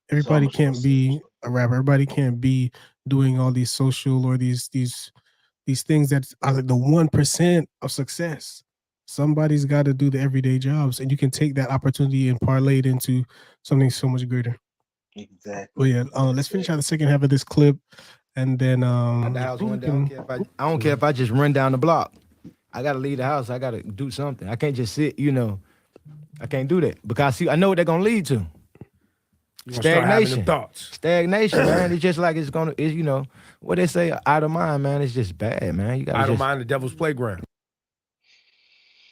Everybody much more can't be a rapper. Everybody can't be doing all these social or these things that are like the 1% of success. Somebody's got to do the everyday jobs, and you can take that opportunity and parlay it into something so much greater. Exactly. Well, yeah, let's finish out the second half of this clip, and then At the house one day, I don't care if I just run down the block. I gotta leave the house. I gotta do something. I can't just sit. I can't do that because I know what they're gonna lead to. Stagnation. Stagnation, man. It's just like it's what they say, out of mind, man. It's just bad, man. You gotta I don't mind the devil's playground.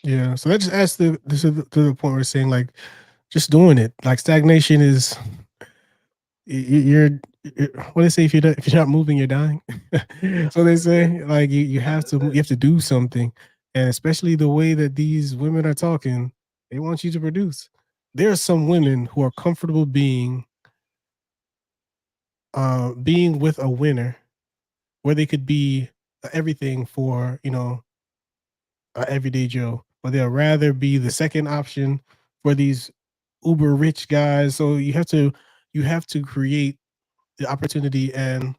Yeah, so that just adds to the point we're saying, like, just doing it. Like, stagnation is you're what they say, if you're not moving, you're dying. So they say, like, you have to do something, and especially the way that these women are talking, they want you to produce. There are some women who are comfortable being with a winner, where they could be everything for everyday Joe, but they'll rather be the second option for these uber rich guys. So you have to create the opportunity. And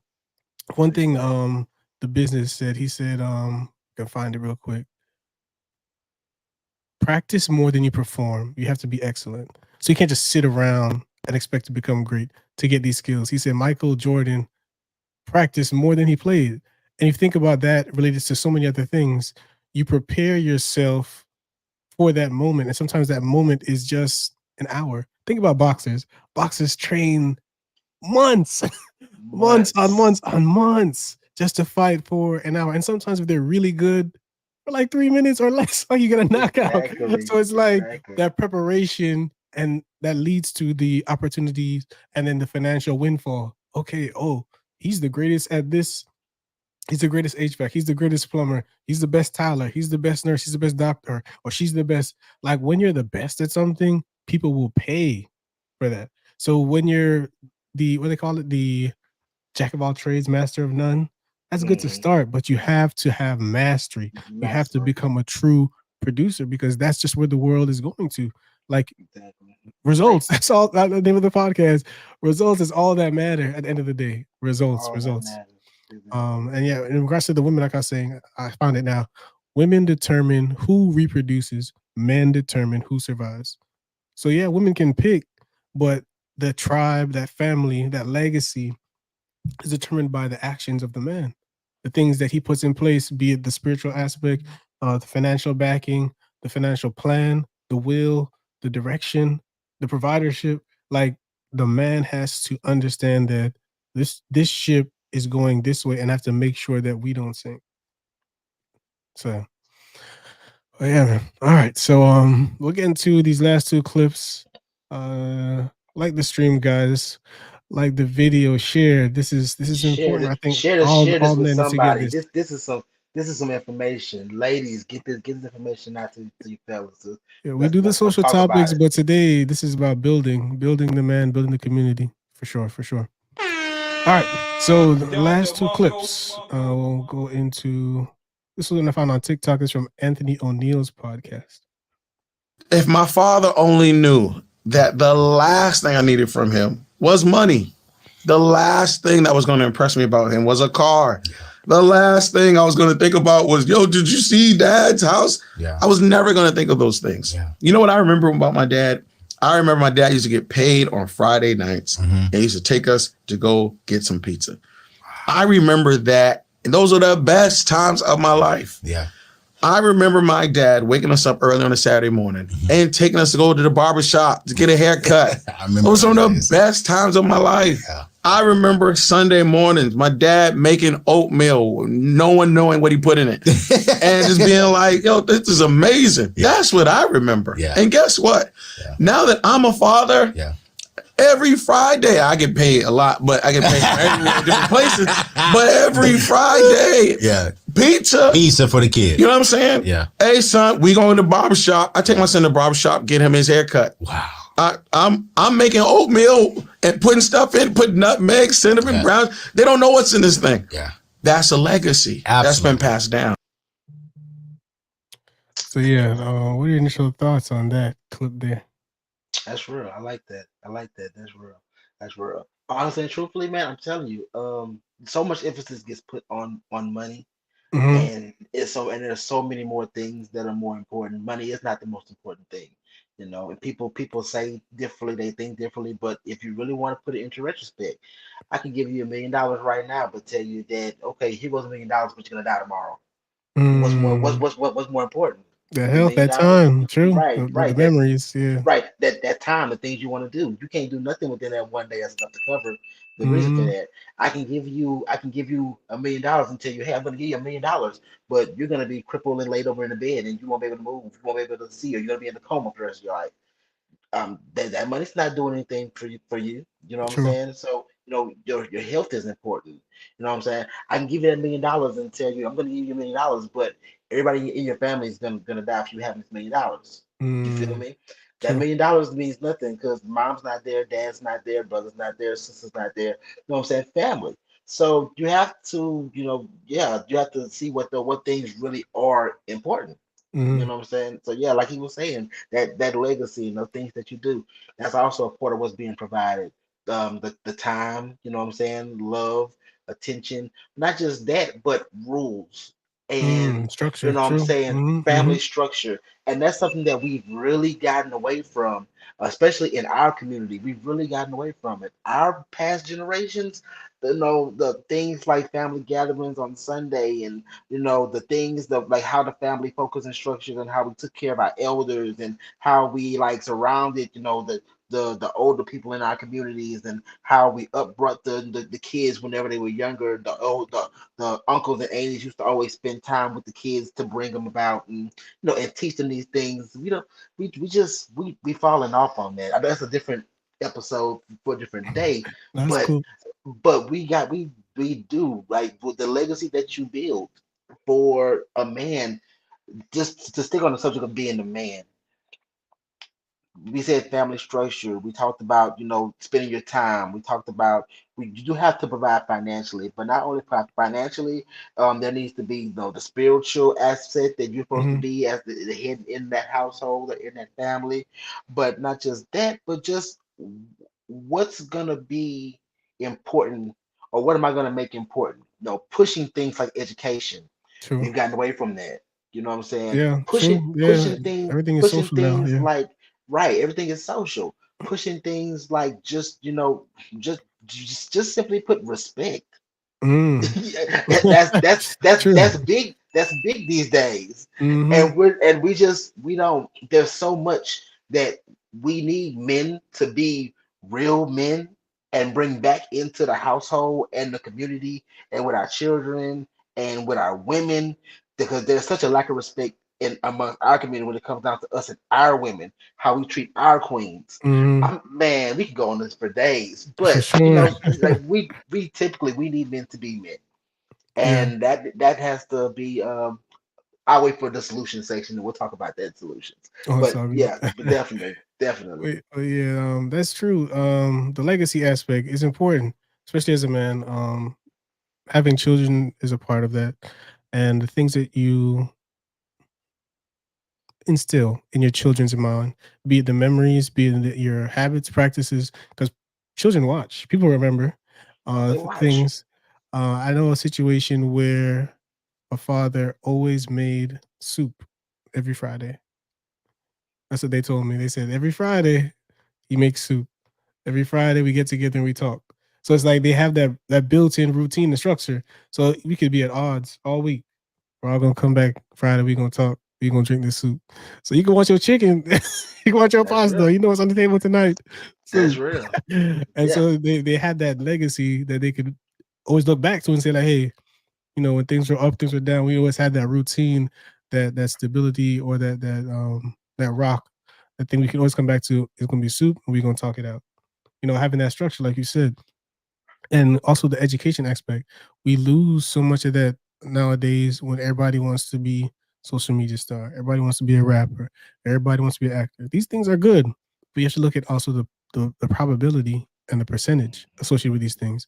one thing the business said, he said, I can find it real quick. Practice more than you perform. You have to be excellent. So you can't just sit around and expect to become great to get these skills. He said Michael Jordan practiced more than he played. And if you think about that related to so many other things, you prepare yourself for that moment. And sometimes that moment is just an hour. Think about boxers. Boxers train months, months on months just to fight for an hour. And sometimes if they're really good, for like 3 minutes or less, like you get a knockout. So it's like that preparation, and that leads to the opportunities and then the financial windfall. Okay, he's the greatest at this. He's the greatest HVAC. He's the greatest plumber. He's the best Tyler. He's the best nurse. He's the best doctor, or she's the best. Like, when you're the best at something, people will pay for that. So when you're what they call it, the jack of all trades, master of none, that's good to start, but you have to have mastery. You have to become a true producer, because that's just where the world is going to. Like, results. That's all. That's the name of the podcast. Results is all that matter at the end of the day. Results. And yeah, in regards to the women, like I was saying, I found it now. Women determine who reproduces. Men determine who survives. So yeah, women can pick, but the tribe, that family, that legacy is determined by the actions of the man. The things that he puts in place, be it the spiritual aspect, the financial backing, the financial plan, the will, the direction, the providership. Like, the man has to understand that this ship is going this way, and have to make sure that we don't sink. So, yeah, man. All right. So we'll get into these last two clips. Like the stream, guys. Like the video, share. This is important. I think share all this men with need to get somebody. this. This is some information. Ladies, get this information out to you fellas. Yeah, we do the social topics, but today this is about building the man, building the community, for sure. All right, so the last two clips, we'll go into. This one I found on TikTok. Is from Anthony O'Neill's podcast. If my father only knew that the last thing I needed from him was money, the last thing that was going to impress me about him was a car. The last thing I was going to think about was, yo, did you see Dad's house? Yeah. I was never going to think of those things. Yeah. You know what I remember about my dad? I remember my dad used to get paid on Friday nights. And he used to take us to go get some pizza. I remember that. And those are the best times of my life. Yeah. I remember my dad waking us up early on a Saturday morning and taking us to go to the barbershop to get a haircut. Those are the best times of my life. Yeah. I remember Sunday mornings, my dad making oatmeal, no one knowing what he put in it. And just being like, yo, this is amazing. Yeah. That's what I remember. Yeah. And guess what? Yeah. Now that I'm a father, every Friday, I get paid a lot, but I get paid from everywhere, different places. But every Friday, Pizza. Pizza for the kids. You know what I'm saying? Yeah. Hey, son, we going to the barbershop. I take my son to the barbershop, get him his haircut. Wow. I'm making oatmeal and putting stuff in, putting nutmeg, cinnamon, brown. They don't know what's in this thing. Yeah. That's a legacy. That's been passed down. So yeah, what are your initial thoughts on that clip there? That's real. I like that. That's real. That's real. Honestly and truthfully, man, I'm telling you, so much emphasis gets put on money, and there's so many more things that are more important. Money is not the most important thing, and people say differently, they think differently, but if you really want to put it into retrospect, I can give you $1 million right now, but tell you that, okay, here goes $1 million, but you're gonna die tomorrow. What's more important? The $1 health, million? that time, true. Right, The memories, yeah. right. That time, the things you want to do. You can't do nothing within that one day. That's enough to cover the reason for that. I can give you $1 million and tell you, hey, I'm gonna give you $1 million, but you're gonna be crippled and laid over in the bed, and you won't be able to move. You won't be able to see, or you're gonna be in the coma for the rest of your life. That money's not doing anything for you. You know what I'm True. saying? So your health is important. You know what I'm saying? I can give you $1 million and tell you I'm going to give you $1 million, but everybody in your family is gonna die if you have this $1 million. You feel me? That $1 million means nothing because mom's not there, dad's not there, brother's not there, sister's not there. You know what I'm saying? Family. So you have to, you have to see what things really are important. You know what I'm saying? So yeah, like he was saying, that legacy and the things that you do, that's also a part of what's being provided. The time, you know what I'm saying, love, attention, not just that, but rules and Structure, you know what I'm saying, true. family structure. And that's something that we've really gotten away from, especially in our community. We've really gotten away from it. Our past generations, the things like family gatherings on Sunday and the things that like how the family focus and structured and how we took care of our elders and how we like surrounded the older people in our communities and how we upbrought the kids whenever they were younger. The uncles and aunties used to always spend time with the kids to bring them about and and teach them these things. We falling off on that. I know that's a different episode for a different day, That's but cool. but we do like with the legacy that you build for a man. Just to stick on the subject of being a man, we said family structure. We talked about spending your time. We talked about you do have to provide financially, but not only financially. There needs to be the spiritual aspect that you're supposed to be as the head in that household or in that family, but not just that, but just what's gonna be important or what am I gonna make important? Pushing things like education. True. We've gotten away from that. You know what I'm saying? Yeah, Pushing true. Yeah, pushing things everything is pushing social now. things Yeah. like right, everything is social. Pushing things like just simply put respect. Yeah, True. that's big. That's big these days. Mm-hmm. And we don't. There's so much that we need men to be real men and bring back into the household and the community and with our children and with our women because there's such a lack of respect in amongst our community when it comes down to us and our women, how we treat our queens. Man, we could go on this for days, For but sure. like we typically we need men to be men, Yeah. and that has to be. I'll wait for the solution section, and we'll talk about that solutions. Oh, it's But all good. yeah, but definitely. Yeah, that's true. The legacy aspect is important, especially as a man. Having children is a part of that, and the things that you instill in your children's mind, be it the memories, be it your habits, practices, because children watch. People remember They watch. things. I know a situation where a father always made soup every Friday. That's what they told me. They said every Friday he makes soup. Every Friday we get together and we talk. So it's like they have that built-in routine and structure. So we could be at odds all week. We're all gonna come back Friday. We're gonna talk. We're gonna drink this soup. So you can watch your chicken. You can watch your pasta. real. You know what's on the table tonight. That's Soup. real. And so they had that legacy that they could always look back to and say like, hey, when things were up, things were down, we always had that routine, that stability or that rock, that thing we can always come back to is gonna be soup and we're gonna talk it out. Having that structure, like you said. And also the education aspect. We lose so much of that nowadays when everybody wants to be social media star, everybody wants to be a rapper, everybody wants to be an actor. These things are good, but you have to look at also the probability and the percentage associated with these things.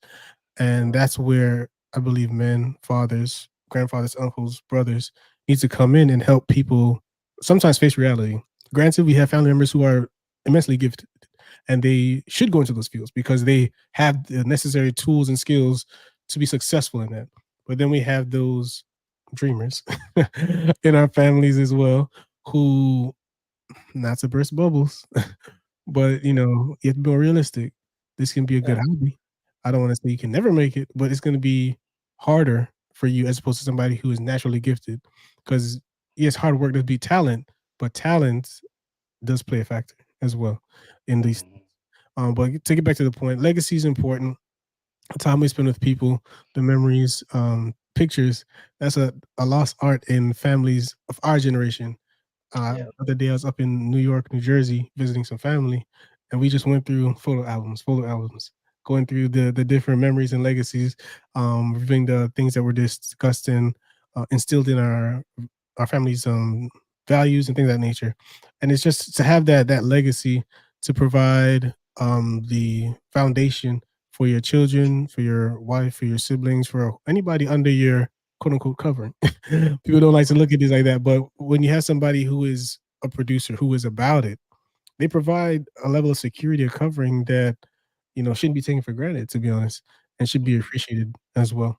And that's where I believe men, fathers, grandfathers, uncles, brothers need to come in and help people sometimes face reality. Granted, we have family members who are immensely gifted and they should go into those fields because they have the necessary tools and skills to be successful in that. But then we have those dreamers in our families as well who, not to burst bubbles, but you have to be more realistic. This can be a good hobby. I don't want to say you can never make it, but it's going to be harder for you as opposed to somebody who is naturally gifted. Because yes, hard work does beat talent, but talent does play a factor as well in these. But to get back to the point, legacy is important. The time we spend with people, the memories, pictures. That's a lost art in families of our generation. The other day I was up in New York, New Jersey, visiting some family, and we just went through photo albums, going through the different memories and legacies, reviewing the things that were discussed and instilled in our family's values and things of that nature. And it's just to have that legacy to provide the foundation for your children, for your wife, for your siblings, for anybody under your quote unquote covering. People don't like to look at this like that, but when you have somebody who is a producer who is about it, they provide a level of security or covering that shouldn't be taken for granted, to be honest, and should be appreciated as well.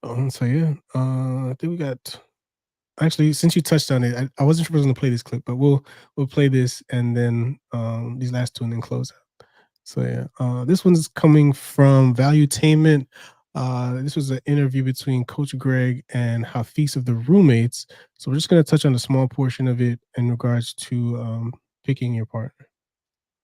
So yeah, I think we got. Actually, since you touched on it, I wasn't sure if I was going to play this clip, but we'll play this and then these last two and then close out. So yeah, this one's coming from Valuetainment. This was an interview between Coach Greg and Hafiz of the Roommates. So we're just going to touch on a small portion of it in regards to picking your partner.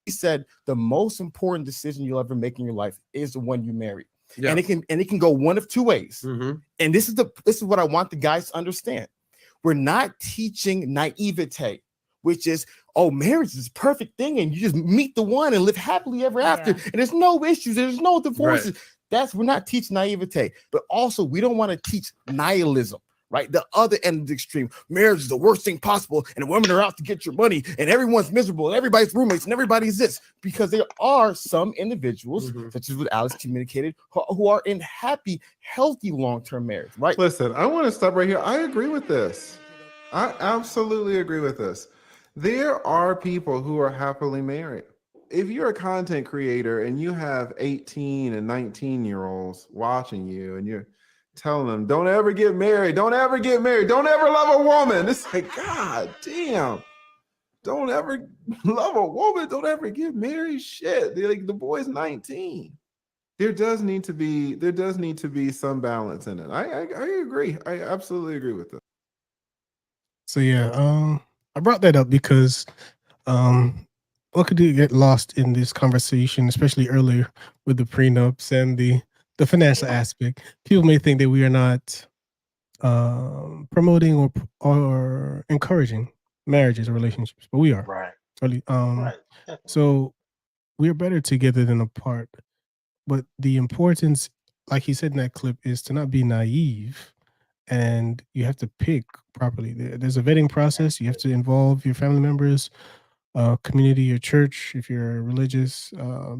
He said the most important decision you'll ever make in your life is the one you marry. Yeah. And it can go one of two ways. And this is what I want the guys to understand. We're not teaching naivete, which is, oh, marriage is a perfect thing, and you just meet the one and live happily ever after. And there's no issues, there's no divorces. We're not teaching naivete, but also we don't want to teach nihilism, right? The other end of the extreme. Marriage is the worst thing possible, and the women are out to get your money, and everyone's miserable, and everybody's roommates, and everybody's this. Because there are some individuals, such as what Alex communicated, who are in happy, healthy long-term marriage, right? Listen, I want to stop right here. I agree with this. I absolutely agree with this. There are people who are happily married. If you're a content creator and you have 18 and 19-year-olds watching you and you're telling them, don't ever get married, don't ever get married, don't ever love a woman. It's like, God damn. Don't ever love a woman, don't ever get married. Shit. They're like, the boy's 19. There does need to be some balance in it. I agree. I absolutely agree with that. So yeah, I brought that up because what could you get lost in this conversation, especially earlier with the prenups and the financial aspect? People may think that we are not promoting or encouraging marriages or relationships, but we are. Right. Really, Right. so we're better together than apart. But the importance, like he said in that clip, is to not be naive, and you have to pick properly. There's a vetting process. You have to involve your family members, community, your church, if you're religious,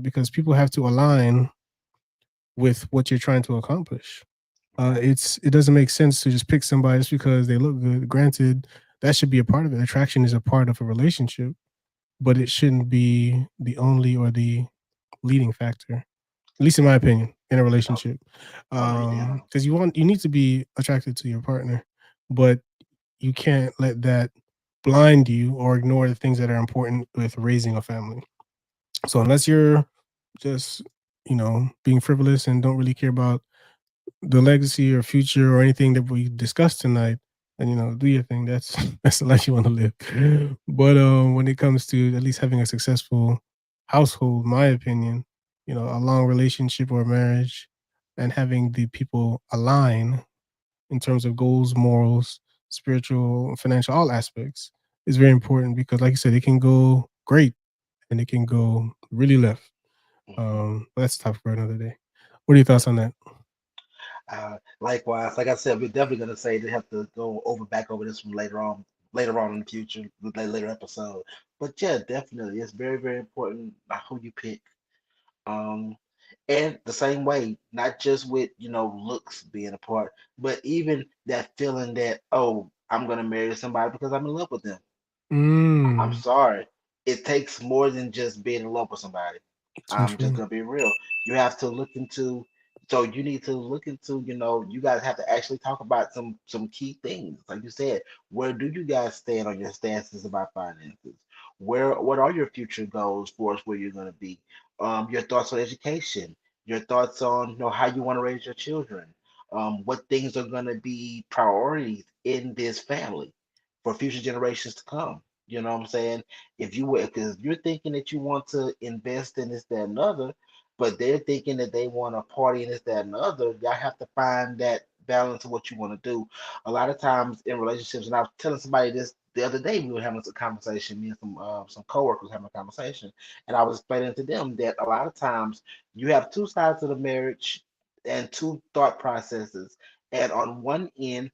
because people have to align with what you're trying to accomplish. It doesn't make sense to just pick somebody just because they look good. Granted, that should be a part of it. Attraction is a part of a relationship, but it shouldn't be the only or the leading factor, at least in my opinion, in a relationship. Because you need to be attracted to your partner, but you can't let that blind you or ignore the things that are important with raising a family. So unless you're just being frivolous and don't really care about the legacy or future or anything that we discussed tonight, then do your thing. That's the life you want to live. But when it comes to at least having a successful household, my opinion, a long relationship or marriage, and having the people align in terms of goals, morals, spiritual, financial, all aspects is very important because, like you said, it can go great and it can go really left. But that's tough for another day. What are your thoughts on that? Likewise, like I said, we're definitely gonna say they have to go back over this one later on in the future, later episode. But yeah, definitely, it's very, very important who you pick. Um, and the same way, not just with looks being a part, but even that feeling that, oh, I'm gonna marry somebody because I'm in love with them. I'm Mm, sorry. It takes more than just being in love with somebody. so I'm just true. gonna be real. You have to look into, so you need to look into, you guys have to actually talk about some key things. Like you said, where do you guys stand on your stances about finances? What are your future goals for us where you're gonna be? Your thoughts on education, your thoughts on how you want to raise your children, what things are gonna be priorities in this family for future generations to come. You know what I'm saying? If you were, because you're thinking that you want to invest in this, that, and other, but they're thinking that they want to party in this, that, and other, y'all have to find that balance of what you want to do. A lot of times in relationships, and I was telling somebody this the other day, we were having a conversation, me and some coworkers having a conversation, and I was explaining to them that a lot of times you have two sides of the marriage and two thought processes, and on one end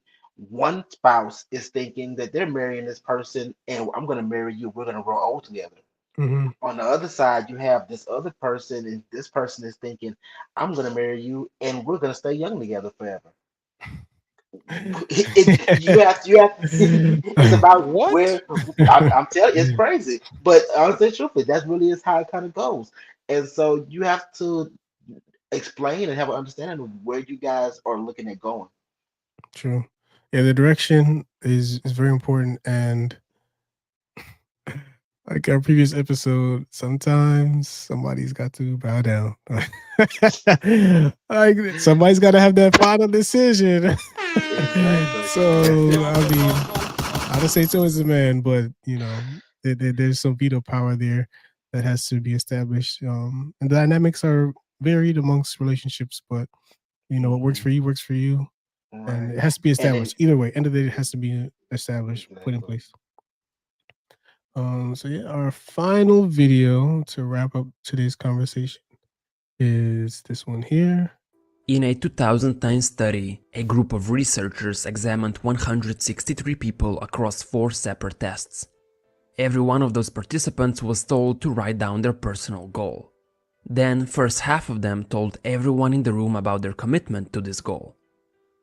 one spouse is thinking that they're marrying this person and I'm going to marry you. We're going to grow old together. Hmm. On the other side, you have this other person, and this person is thinking, I'm going to marry you and we're going to stay young together forever. It's about What? where I'm telling you, it's crazy. But honestly, truthfully, that's really is how it kind of goes. And so you have to explain and have an understanding of where you guys are looking at going. True. Yeah, the direction is very important, and like our previous episode, sometimes somebody's got to bow down. Like somebody's got to have that final decision. Exactly. So I mean, I don't say so as a man, but there's some veto power there that has to be established. And the dynamics are varied amongst relationships, but what works for you, and Right. it has to be And then established. Either way, end of the day, it has to be established, put in place. So yeah, our final video to wrap up today's conversation is this one here. In a 2009 study, a group of researchers examined 163 people across 4 separate tests. Every one of those participants was told to write down their personal goal. Then, first half of them told everyone in the room about their commitment to this goal.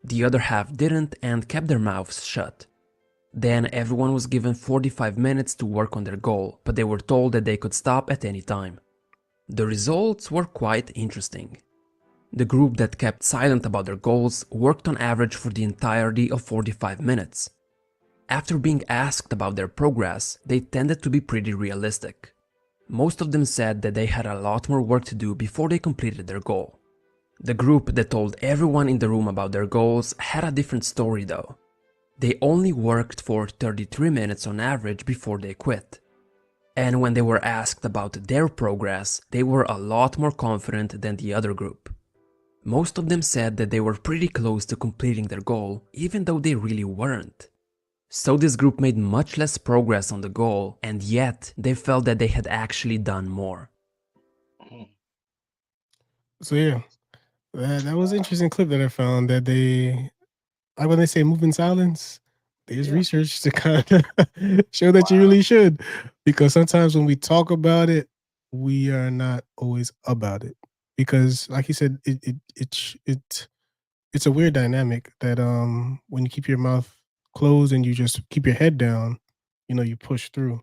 The other half didn't and kept their mouths shut. Then everyone was given 45 minutes to work on their goal, but they were told that they could stop at any time. The results were quite interesting. The group that kept silent about their goals worked on average for the entirety of 45 minutes. After being asked about their progress, they tended to be pretty realistic. Most of them said that they had a lot more work to do before they completed their goal. The group that told everyone in the room about their goals had a different story though. They only worked for 33 minutes on average before they quit. And when they were asked about their progress, they were a lot more confident than the other group. Most of them said that they were pretty close to completing their goal, even though they really weren't. So this group made much less progress on the goal, and yet they felt that they had actually done more. So yeah, that was an interesting clip that I found, that they, like when they say move in silence, there's research to kind of show that you really should, because sometimes when we talk about it, we are not always about it, because like you said, it's a weird dynamic that when you keep your mouth closed and you just keep your head down, you push through.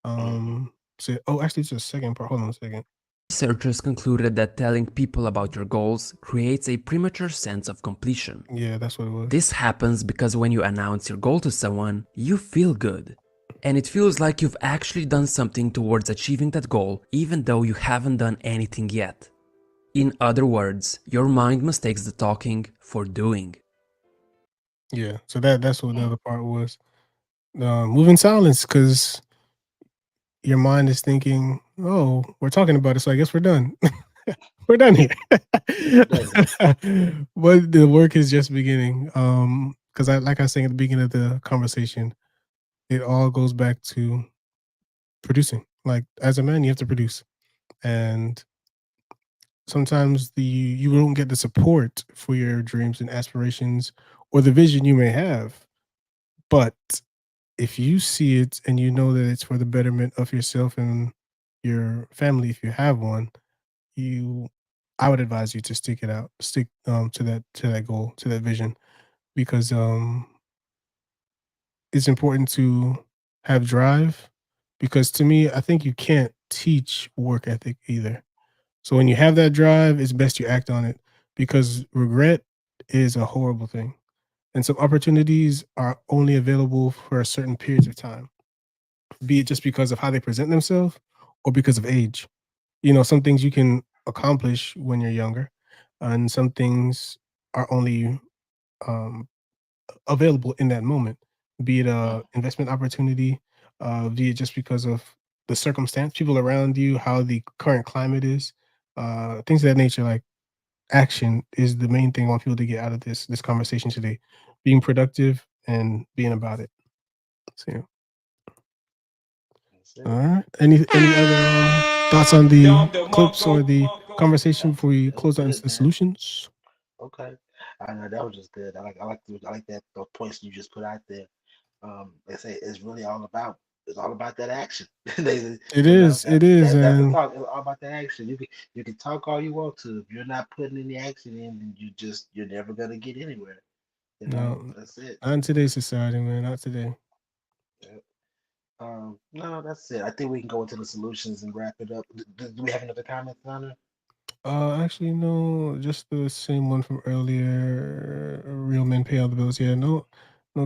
So actually, it's a second part. Hold on a second. Researchers concluded that telling people about your goals creates a premature sense of completion. Yeah, that's what it was. This happens because when you announce your goal to someone, you feel good. And it feels like you've actually done something towards achieving that goal, even though you haven't done anything yet. In other words, your mind mistakes the talking for doing. Yeah, so that's what the other part was. Move in silence, because your mind is thinking, "Oh, we're talking about it, so I guess we're done. We're done here." But the work is just beginning. Because like I was saying at the beginning of the conversation, it all goes back to producing. Like as a man, you have to produce, and sometimes you won't get the support for your dreams and aspirations or the vision you may have. But if you see it and you know that it's for the betterment of yourself and your family, if you have one, I would advise you to stick to that goal, to that vision, because it's important to have drive. Because to me, I think you can't teach work ethic either. So when you have that drive, it's best you act on it, because regret is a horrible thing. And some opportunities are only available for a certain periods of time, be it just because of how they present themselves or because of age. Some things you can accomplish when you're younger, and some things are only um, available in that moment, be it a investment opportunity, be it just because of the circumstance, people around you, how the current climate is, things of that nature. Like, action is the main thing I want people to get out of this conversation today. Being productive and being about it. So, yeah. All right. Any other thoughts on the clips or the conversation before we close out into the solutions? Okay, I know that was just good. I like that those points you just put out there. They say it's all about that action. It is. That, It is. that's the And talk. It's all about that action. You can talk all you want to. If you're not putting any action in, then you're never gonna get anywhere. no, That's it. not in today's society, man. Not today. Yeah. No, that's it. I think we can go into the solutions and wrap it up. Do we have another comment, Connor? Actually, no, just the same one from earlier. Real men pay all the bills. Yeah, no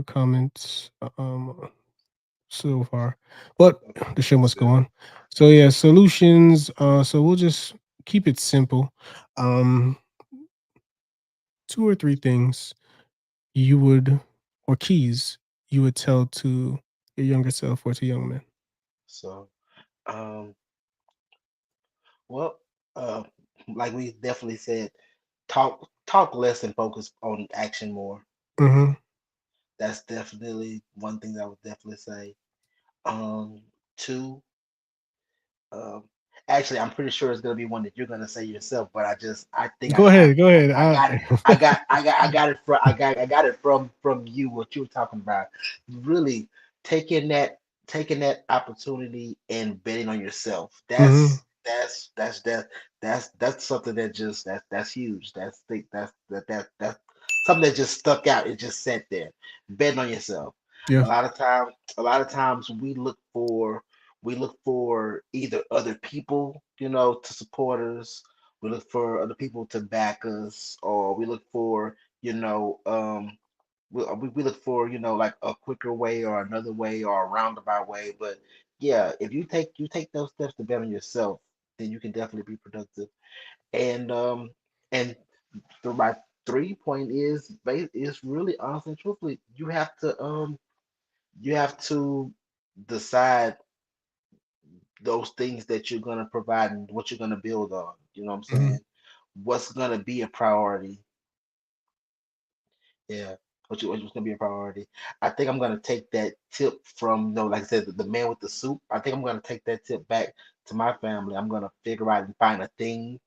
comments. So far, but the show must go on. So yeah, solutions. So we'll just keep it simple. Um, 2 or 3 things you would, or keys you would tell to your younger self or to young men. So, um, well, uh, like we definitely said, talk less and focus on action more. Mm-hmm. That's definitely one thing that I would definitely say. Two, um, actually, I'm pretty sure it's gonna be one that you're gonna say yourself, but I think Go ahead. Go ahead. I got it. I got it from you what you were talking about. Really taking that opportunity and betting on yourself. Mm-hmm. That's something that just that's huge. That's something that just stuck out. It just sat there. Betting on yourself. Yeah. A lot of times we look for either other people, to support us. We look for other people to back us, or we look for, we look for, like a quicker way or another way or a roundabout way. But yeah, if you take those steps to bet on yourself, then you can definitely be productive. And my 3 point is really honestly and truthfully, you have to decide those things that you're going to provide and what you're going to build on. You know what I'm Mm-hmm. saying? What's going to be a priority? Yeah. What's going to be a priority? I think I'm going to take that tip from, like I said, the man with the soup. I think I'm going to take that tip back to my family. I'm going to figure out and find a thing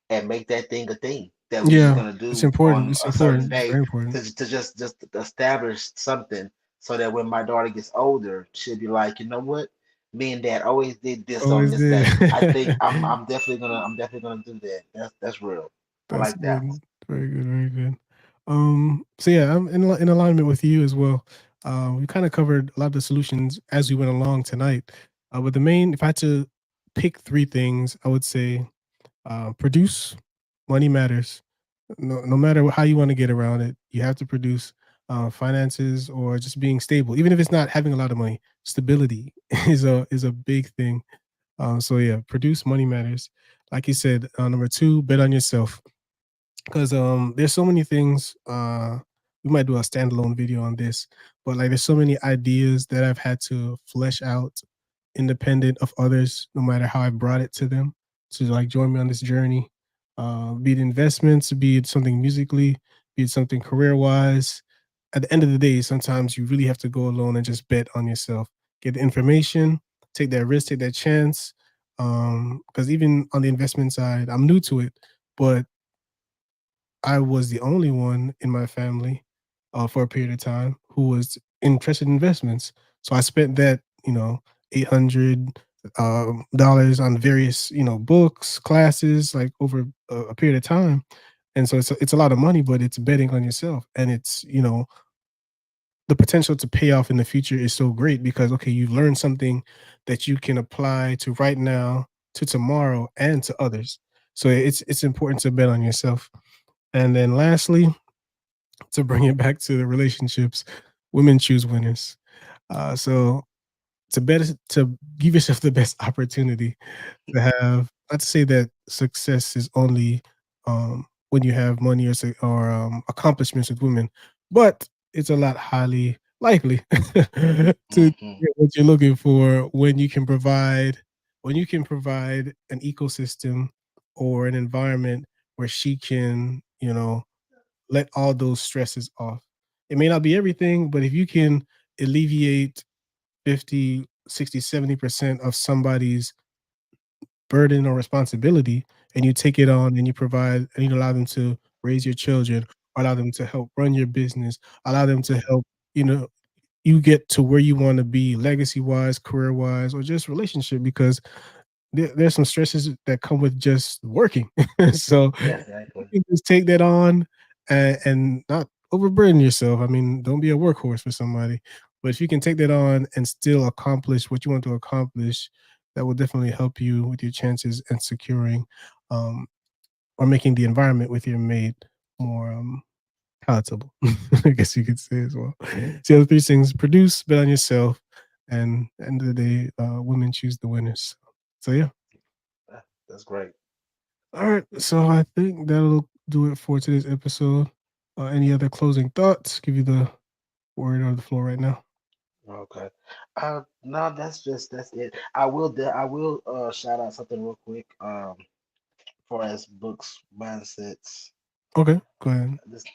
and make that thing a thing that we're just Yeah. going to It's do important. on It's a certain important. It's day very important. to just establish something so that when my daughter gets older, she'll be like, you know what? Me and dad always did this on Always this did. day. I think I'm definitely gonna do that. That's real. I That's like that. good. Very good. Very good. So yeah, I'm in alignment with you as well. We kind of covered a lot of the solutions as we went along tonight. But the main, if I had to pick 3 things, I would say produce. Money matters. No matter how you want to get around it, you have to produce. Finances or just being stable, even if it's not having a lot of money, stability is a big thing. So yeah, produce. Money matters. Like you said, number 2, bet on yourself, because there's so many things. We might do a standalone video on this, but like there's so many ideas that I've had to flesh out independent of others, no matter how I brought it to them to like join me on this journey. Be it investments, be it something musically, be it something career wise. At the end of the day, sometimes you really have to go alone and just bet on yourself. Get the information, take that risk, take that chance. Because even on the investment side, I'm new to it, but I was the only one in my family for a period of time who was interested in investments. So I spent that, $800 on various, books, classes, like over a period of time. And so it's a lot of money, but it's betting on yourself, and it's the potential to pay off in the future is so great because okay, you've learned something that you can apply to right now, to tomorrow, and to others. So it's important to bet on yourself. And then lastly, to bring it back to the relationships, women choose winners. So to give yourself the best opportunity to have, not to say that success is only when you have money or accomplishments with women, but it's a lot highly likely to get what you're looking for when you can provide an ecosystem or an environment where she can, let all those stresses off. It may not be everything, but if you can alleviate 50, 60, 70% of somebody's burden or responsibility, and you take it on and you provide and you allow them to raise your children, allow them to help run your business, allow them to help, you know, you get to where you want to be legacy wise, career wise, or just relationship because there's some stresses that come with just working. So you can just take that on and not overburden yourself. I mean, don't be a workhorse for somebody, but if you can take that on and still accomplish what you want to accomplish, that will definitely help you with your chances and securing um, or making the environment with your mate more palatable. I guess you could say as well. So the other three things: produce, bet on yourself, and at the end of the day, women choose the winners. So yeah. That's great. All right, so I think that'll do it for today's episode. Any other closing thoughts? Give you the word or the floor right now. Okay. No, that's it. I will shout out something real quick. For as books, mindsets. Okay, go ahead. This is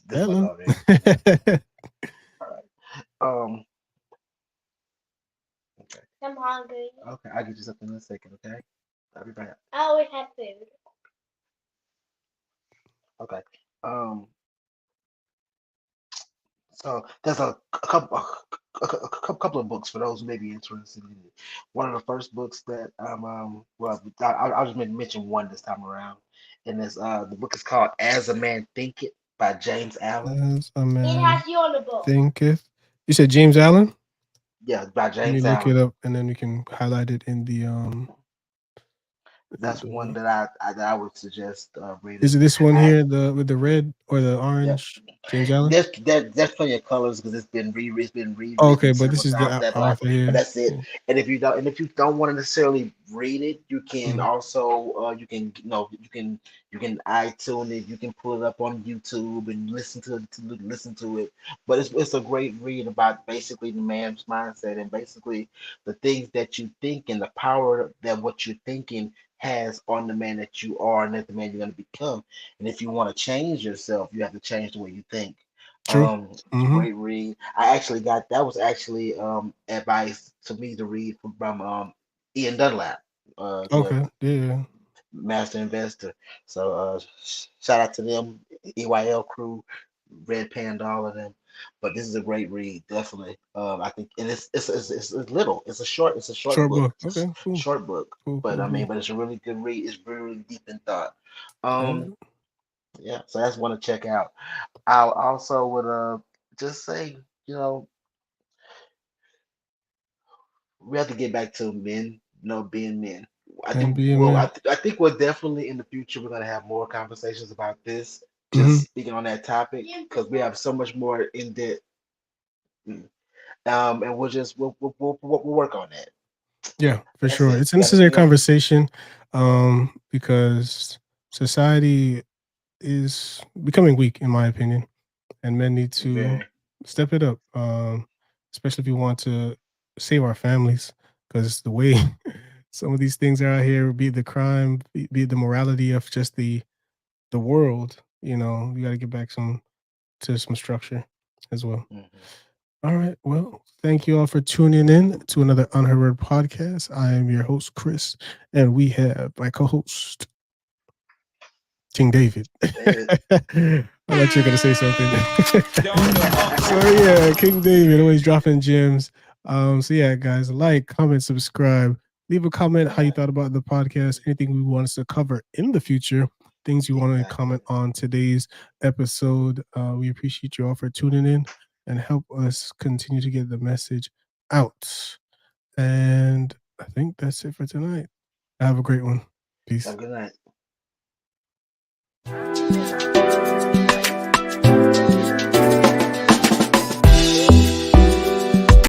my Ellen. dog, man. All right. Okay. I'm hungry. Okay, I'll get you something in a second, okay? I'll be back. I always have food. Okay. So there's a couple of books for those who may be interested in it. One of the first books that well, I'll just mention one this time around, and it's the book is called As a Man Thinketh by James Allen. As a It man has you on the book. thinketh. You said James Allen? Yeah, by Let me James look it Allen. up and then we can highlight it in the That's one that I would suggest reading. Is it this one here, the with the red or the orange? James Allen? There's plenty of colors because it's been Oh, rewritten okay, but several this is the times. author But here. that's it. Cool. And if you don't want to necessarily read it, you can Mhm. also you can iTunes it, you can pull it up on YouTube and listen to it. But it's a great read about basically the man's mindset and basically the things that you think and the power that what you're thinking has on the man that you are and that the man you're going to become. And if you want to change yourself, you have to change the way you think. True. It's a Mhm. great read. I actually got that was actually advice to me to read from Ian Dunlap, the Okay. Yeah. master investor. So shout out to them, EYL crew, Red Panda, all of them. But this is a great read, definitely. I think, and it's little. It's a short Short book. book. Okay, cool. Short book. Cool, But cool, I mean, cool. but it's a really good read. It's really deep in thought. All Um, right. yeah. So that's one to check out. I'll also would just say, we have to get back to men, being men. I And think be a well, man. I think we're definitely in the future we're gonna have more conversations about this. Just Mhm. speaking on that topic because we have so much more in depth. And we'll work on that. Yeah, for That's sure. it. It's a You got necessary anything else? conversation because society is becoming weak, in my opinion, and men need to Very. step it up, especially if you want to save our families. Because the way some of these things are out here, be it the crime, be it the morality of just the world, you got to get back to some structure as well. All right. Well, thank you all for tuning in to another Unheard Word podcast. I am your host, Chris, and we have my co-host. King David. I thought you were gonna say something. So yeah, King David always dropping gems. So yeah, guys, like, comment, subscribe, leave a comment how you thought about the podcast, anything we want us to cover in the future, things you want to comment on today's episode. We appreciate you all for tuning in and help us continue to get the message out. And I think that's it for tonight. Have a great one. Peace. Have a good night.